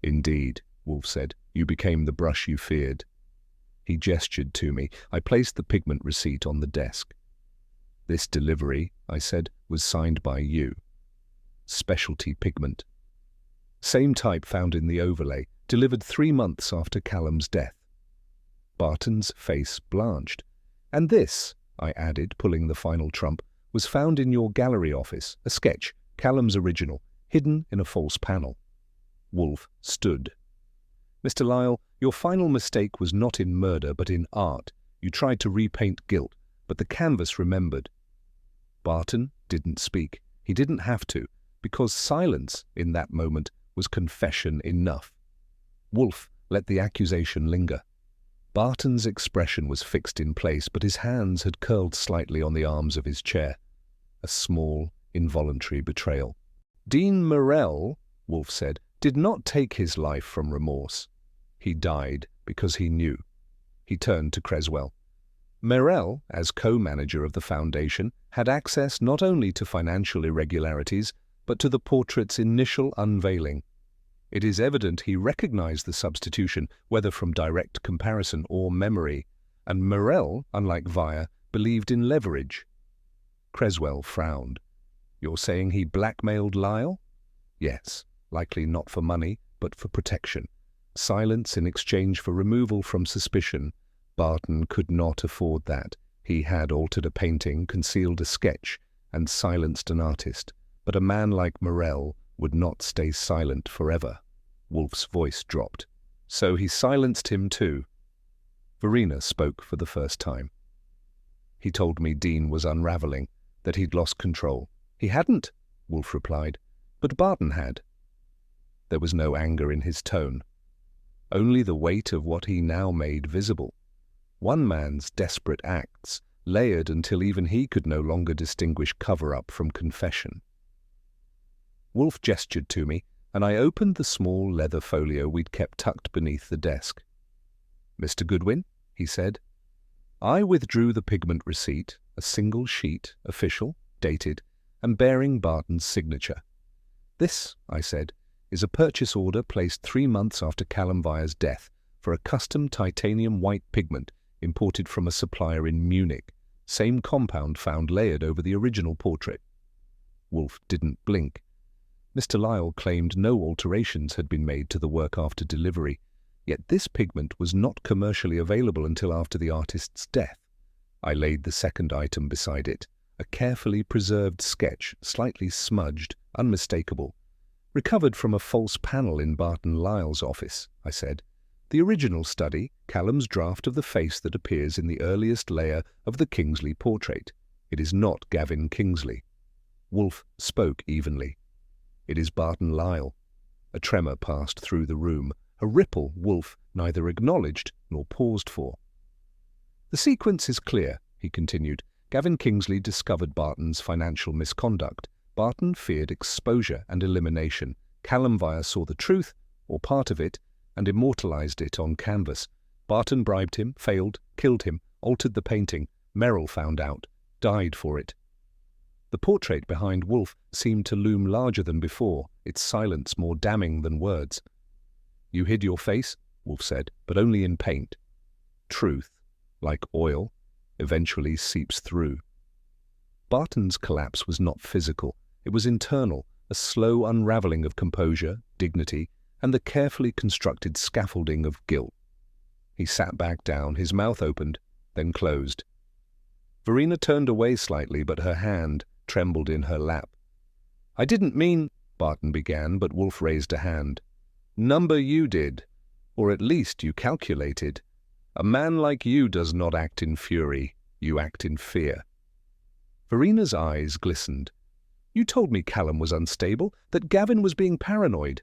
"Indeed," Wolfe said. "You became the brush you feared." He gestured to me. I placed the pigment receipt on the desk. "This delivery," I said, "was signed by you. Specialty pigment. Same type found in the overlay, delivered 3 months after Calum's death." Barton's face blanched. "And this," I added, pulling the final trump, "was found in your gallery office, a sketch, Calum's original, hidden in a false panel." Wolfe stood. "Mr. Lyle, your final mistake was not in murder, but in art. You tried to repaint guilt, but the canvas remembered." Barton didn't speak. He didn't have to, because silence in that moment was confession enough. Wolfe let the accusation linger. Barton's expression was fixed in place, but his hands had curled slightly on the arms of his chair. A small, involuntary betrayal. "Dean Morell," Wolfe said, "did not take his life from remorse. He died because he knew." He turned to Creswell. "Morell, as co-manager of the foundation, had access not only to financial irregularities, but to the portrait's initial unveiling. It is evident he recognized the substitution, whether from direct comparison or memory, and Morell, unlike Vire, believed in leverage." Creswell frowned. "You're saying he blackmailed Lyle?" "Yes, likely not for money, but for protection. Silence in exchange for removal from suspicion. Barton could not afford that. He had altered a painting, concealed a sketch, and silenced an artist. But a man like Morell would not stay silent forever." Wolfe's voice dropped. "So he silenced him too." Verina spoke for the first time. "He told me Dean was unraveling, that he'd lost control." "He hadn't," Wolfe replied, "but Barton had." There was no anger in his tone, only the weight of what he now made visible. One man's desperate acts, layered until even he could no longer distinguish cover-up from confession. Wolfe gestured to me, and I opened the small leather folio we'd kept tucked beneath the desk. "Mr. Goodwin," he said, "I withdrew the pigment receipt, a single sheet, official, dated, and bearing Barton's signature. This," I said, "is a purchase order placed 3 months after Calumire's death for a custom titanium white pigment imported from a supplier in Munich, same compound found layered over the original portrait." Wolfe didn't blink. Mr. Lyle claimed no alterations had been made to the work after delivery, yet this pigment was not commercially available until after the artist's death. I laid the second item beside it, a carefully preserved sketch, slightly smudged, unmistakable. "Recovered from a false panel in Barton Lyle's office," I said. "The original study, Calum's draft of the face that appears in the earliest layer of the Kingsley portrait. It is not Gavin Kingsley." Wolfe spoke evenly. "It is Barton Lyle." A tremor passed through the room, a ripple Wolfe neither acknowledged nor paused for. "The sequence is clear," he continued. "Gavin Kingsley discovered Barton's financial misconduct. Barton feared exposure and elimination. Calumire saw the truth, or part of it, and immortalized it on canvas. Barton bribed him, failed, killed him, altered the painting. Merrill found out, died for it." The portrait behind Wolfe seemed to loom larger than before, its silence more damning than words. "You hid your face," Wolfe said, "but only in paint. Truth, like oil, eventually seeps through." Barton's collapse was not physical. It was internal, a slow unraveling of composure, dignity, and the carefully constructed scaffolding of guilt. He sat back down, his mouth opened, then closed. Verina turned away slightly, but her hand trembled in her lap. "I didn't mean," Barton began, but Wolfe raised a hand. "Number you did, or at least you calculated. A man like you does not act in fury, you act in fear." Verina's eyes glistened. "You told me Callum was unstable, that Gavin was being paranoid."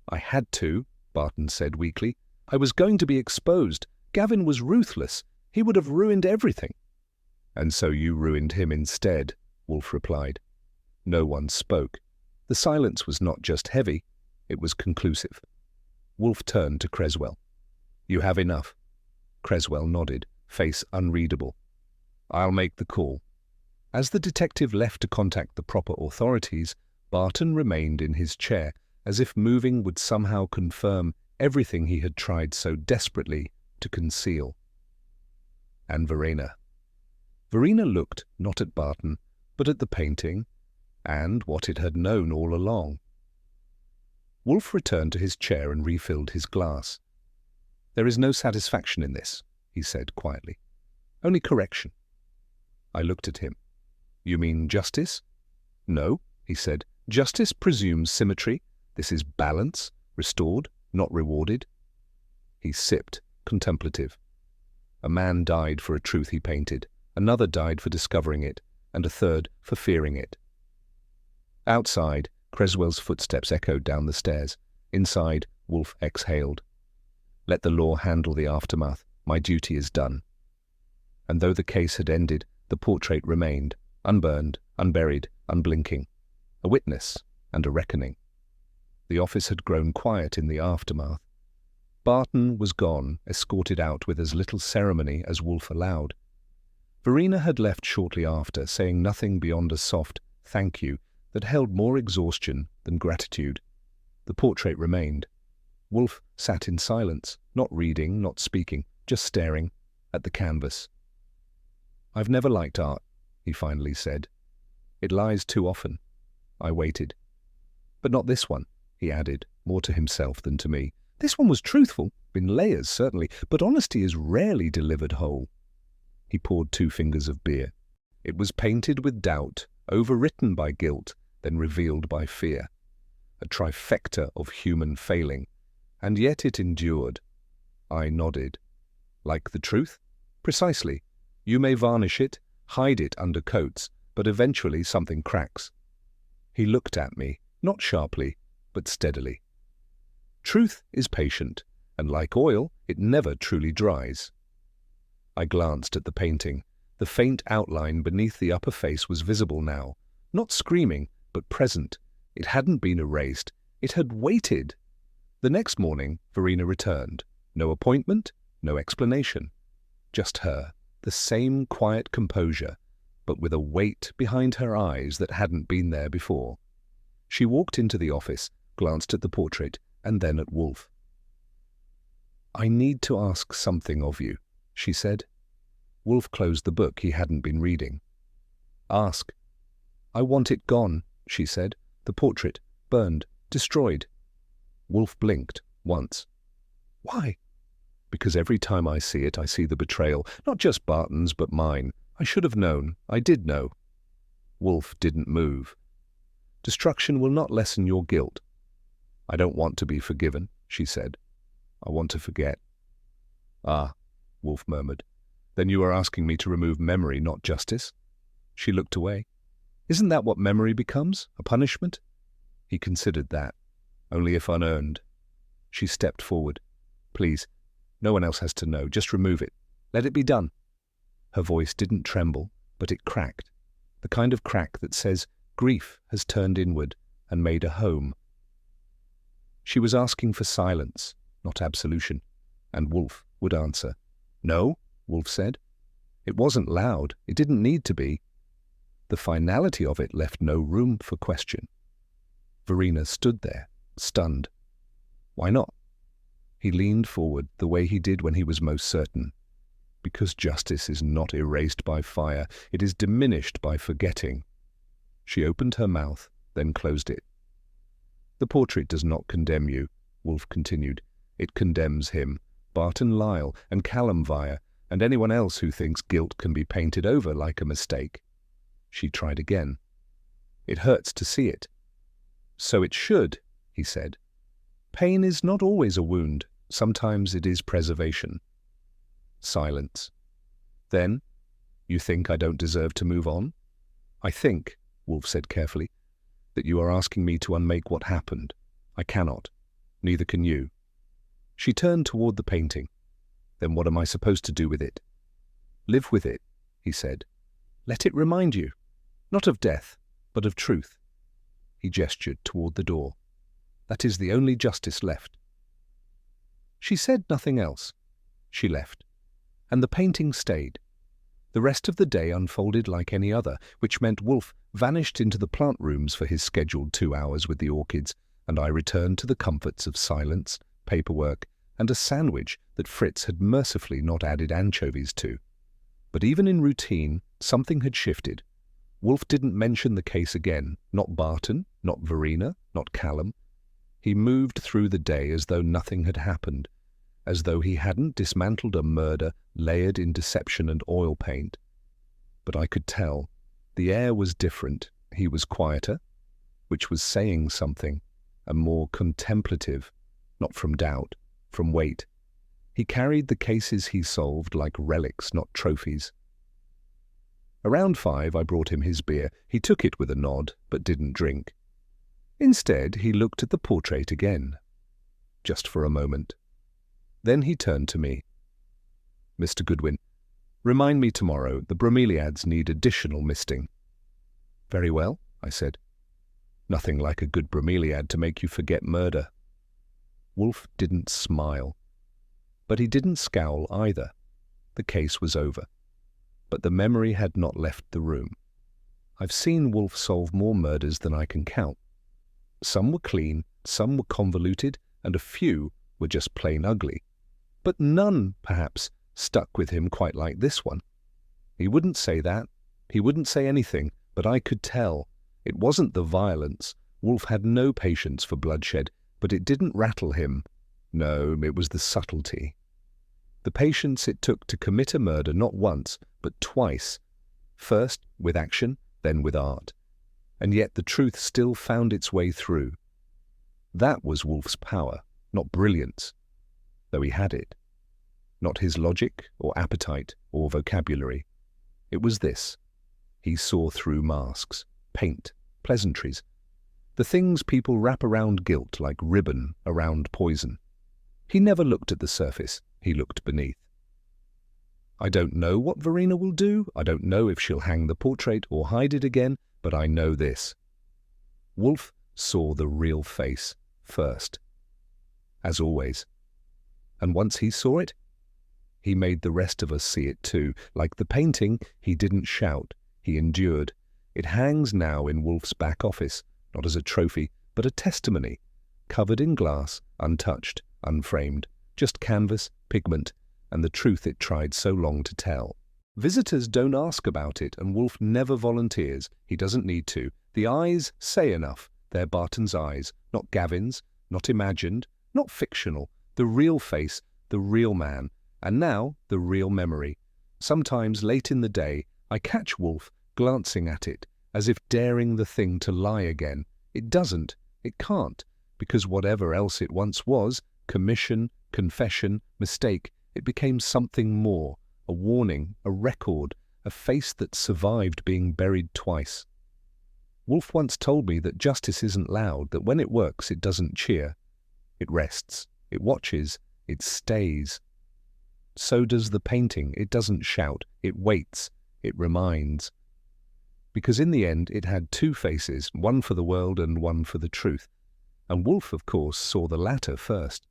"I had to," Barton said weakly. "I was going to be exposed. Gavin was ruthless. He would have ruined everything." "And so you ruined him instead," Wolfe replied. No one spoke. The silence was not just heavy, it was conclusive. Wolfe turned to Creswell. "You have enough?" Creswell nodded, face unreadable. "I'll make the call." As the detective left to contact the proper authorities, Barton remained in his chair, as if moving would somehow confirm everything he had tried so desperately to conceal. And Verina. Verina looked not at Barton, but at the painting, and what it had known all along. Wolfe returned to his chair and refilled his glass. "There is no satisfaction in this," he said quietly. "Only correction." I looked at him. "You mean justice?" "No," he said. "Justice presumes symmetry. This is balance, restored, not rewarded." He sipped, contemplative. "A man died for a truth he painted. Another died for discovering it, and a third for fearing it." Outside, Creswell's footsteps echoed down the stairs. Inside, Wolfe exhaled. "Let the law handle the aftermath. My duty is done." And though the case had ended, the portrait remained, unburned, unburied, unblinking. A witness and a reckoning. The office had grown quiet in the aftermath. Barton was gone, escorted out with as little ceremony as Wolfe allowed. Verina had left shortly after, saying nothing beyond a soft "thank you" that held more exhaustion than gratitude. The portrait remained. Wolfe sat in silence, not reading, not speaking, just staring at the canvas. "I've never liked art," he finally said. "It lies too often." I waited. "But not this one," he added, more to himself than to me. "This one was truthful, in layers certainly, but honesty is rarely delivered whole." He poured 2 fingers of beer. It was painted with doubt, overwritten by guilt, then revealed by fear. A trifecta of human failing, and yet it endured. I nodded. "Like the truth?" "Precisely. You may varnish it, hide it under coats, but eventually something cracks." He looked at me, not sharply, but steadily. "Truth is patient, and like oil, it never truly dries." I glanced at the painting. The faint outline beneath the upper face was visible now, not screaming, but present. It hadn't been erased. It had waited. The next morning, Verina returned. No appointment, no explanation. Just her, the same quiet composure, but with a weight behind her eyes that hadn't been there before. She walked into the office, glanced at the portrait, and then at Wolfe. "I need to ask something of you," she said. Wolfe closed the book he hadn't been reading. "Ask." "I want it gone," she said. "The portrait, burned, destroyed." Wolfe blinked once. "Why?" "Because every time I see it, I see the betrayal, not just Barton's, but mine. I should have known. I did know." Wolfe didn't move. "Destruction will not lessen your guilt." "I don't want to be forgiven," she said. "I want to forget." "Ah," Wolfe murmured. "Then you are asking me to remove memory, not justice?" She looked away. "Isn't that what memory becomes? A punishment?" He considered that. "Only if unearned." She stepped forward. "Please, no one else has to know. Just remove it. Let it be done." Her voice didn't tremble, but it cracked. The kind of crack that says grief has turned inward and made a home. She was asking for silence, not absolution, and Wolfe would answer. "No," Wolfe said. It wasn't loud. It didn't need to be. The finality of it left no room for question. Verina stood there, stunned. "Why not?" He leaned forward the way he did when he was most certain. "Because justice is not erased by fire. It is diminished by forgetting." She opened her mouth, then closed it. "The portrait does not condemn you," Wolfe continued. "It condemns him, Barton Lyle and Calumire, and anyone else who thinks guilt can be painted over like a mistake. She tried again. It hurts to see it. So it should, he said. Pain is not always a wound. Sometimes it is preservation. Silence. Then, you think I don't deserve to move on? I think, Wolfe said carefully, that you are asking me to unmake what happened. I cannot. Neither can you. She turned toward the painting. Then what am I supposed to do with it? Live with it, he said. Let it remind you, not of death, but of truth. He gestured toward the door. That is the only justice left. She said nothing else. She left. And the painting stayed. The rest of the day unfolded like any other, which meant Wolfe vanished into the plant rooms for his scheduled 2 hours with the orchids, and I returned to the comforts of silence, paperwork, and a sandwich that Fritz had mercifully not added anchovies to. But even in routine, something had shifted. Wolfe didn't mention the case again, not Barton, not Verina, not Callum. He moved through the day as though nothing had happened, as though he hadn't dismantled a murder layered in deception and oil paint. But I could tell. The air was different. He was quieter, which was saying something, and more contemplative, not from doubt, from weight. He carried the cases he solved like relics, not trophies. Around 5, I brought him his beer. He took it with a nod, but didn't drink. Instead, he looked at the portrait again, just for a moment. Then he turned to me. Mr. Goodwin, remind me tomorrow the bromeliads need additional misting. Very well, I said. Nothing like a good bromeliad to make you forget murder. Wolfe didn't smile. But he didn't scowl either. The case was over. But the memory had not left the room. I've seen Wolfe solve more murders than I can count. Some were clean, some were convoluted, and a few were just plain ugly. But none, perhaps, stuck with him quite like this one. He wouldn't say that. He wouldn't say anything, but I could tell. It wasn't the violence. Wolfe had no patience for bloodshed, but it didn't rattle him. No, it was the subtlety. The patience it took to commit a murder not once, but twice. First with action, then with art. And yet the truth still found its way through. That was Wolfe's power, not brilliance, though he had it. Not his logic or appetite or vocabulary. It was this. He saw through masks, paint, pleasantries, the things people wrap around guilt like ribbon around poison. He never looked at the surface, he looked beneath. I don't know what Verina will do, I don't know if she'll hang the portrait or hide it again, but I know this. Wolfe saw the real face first, as always. And once he saw it, he made the rest of us see it too. Like the painting, he didn't shout, he endured. It hangs now in Wolfe's back office, not as a trophy, but a testimony, covered in glass, untouched, unframed, just canvas, pigment, and the truth it tried so long to tell. Visitors don't ask about it, and Wolfe never volunteers. He doesn't need to. The eyes say enough. They're Barton's eyes, not Gavin's, not imagined, not fictional. The real face, the real man, and now the real memory. Sometimes late in the day, I catch Wolfe glancing at it, as if daring the thing to lie again. It doesn't, it can't, because whatever else it once was, commission, confession, mistake, it became something more, a warning, a record, a face that survived being buried twice. Wolfe once told me that justice isn't loud, that when it works it doesn't cheer. It rests, it watches, it stays. So does the painting. It doesn't shout, it waits, it reminds. Because in the end it had two faces, one for the world and one for the truth. And Wolfe, of course, saw the latter first.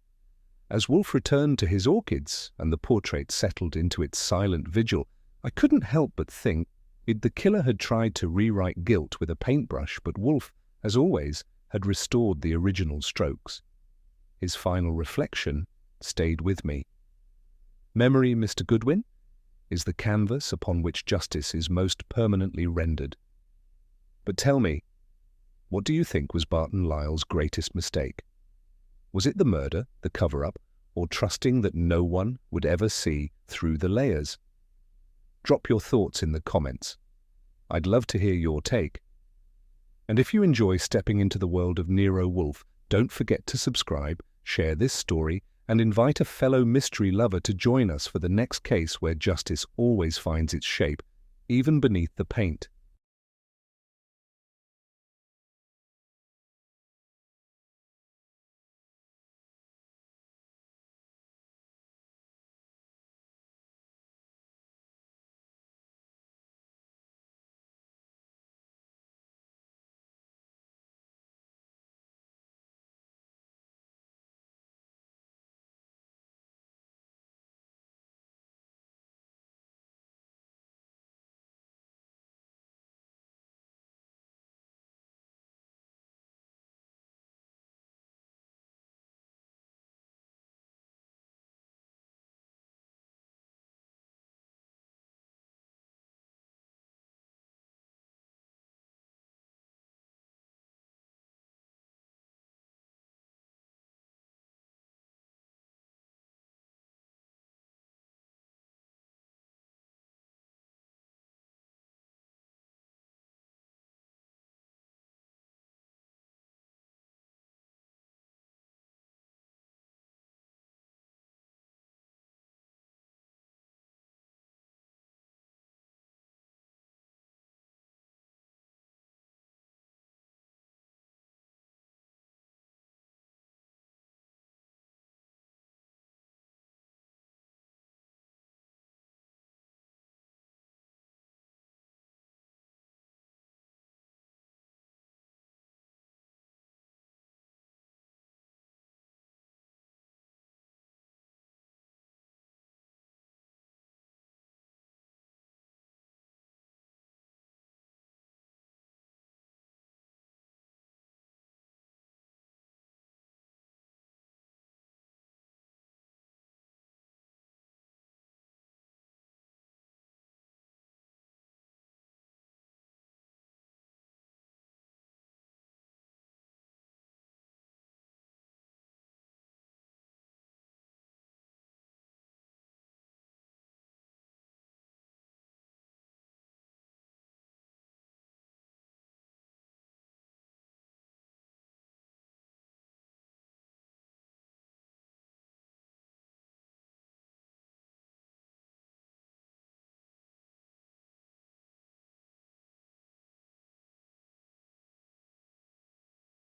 As Wolfe returned to his orchids and the portrait settled into its silent vigil, I couldn't help but think the killer had tried to rewrite guilt with a paintbrush, but Wolfe, as always, had restored the original strokes. His final reflection stayed with me. Memory, Mr. Goodwin, is the canvas upon which justice is most permanently rendered. But tell me, what do you think was Barton Lyle's greatest mistake? Was it the murder, the cover-up, or trusting that no one would ever see through the layers? Drop your thoughts in the comments. I'd love to hear your take. And if you enjoy stepping into the world of Nero Wolfe, don't forget to subscribe, share this story, and invite a fellow mystery lover to join us for the next case where justice always finds its shape, even beneath the paint.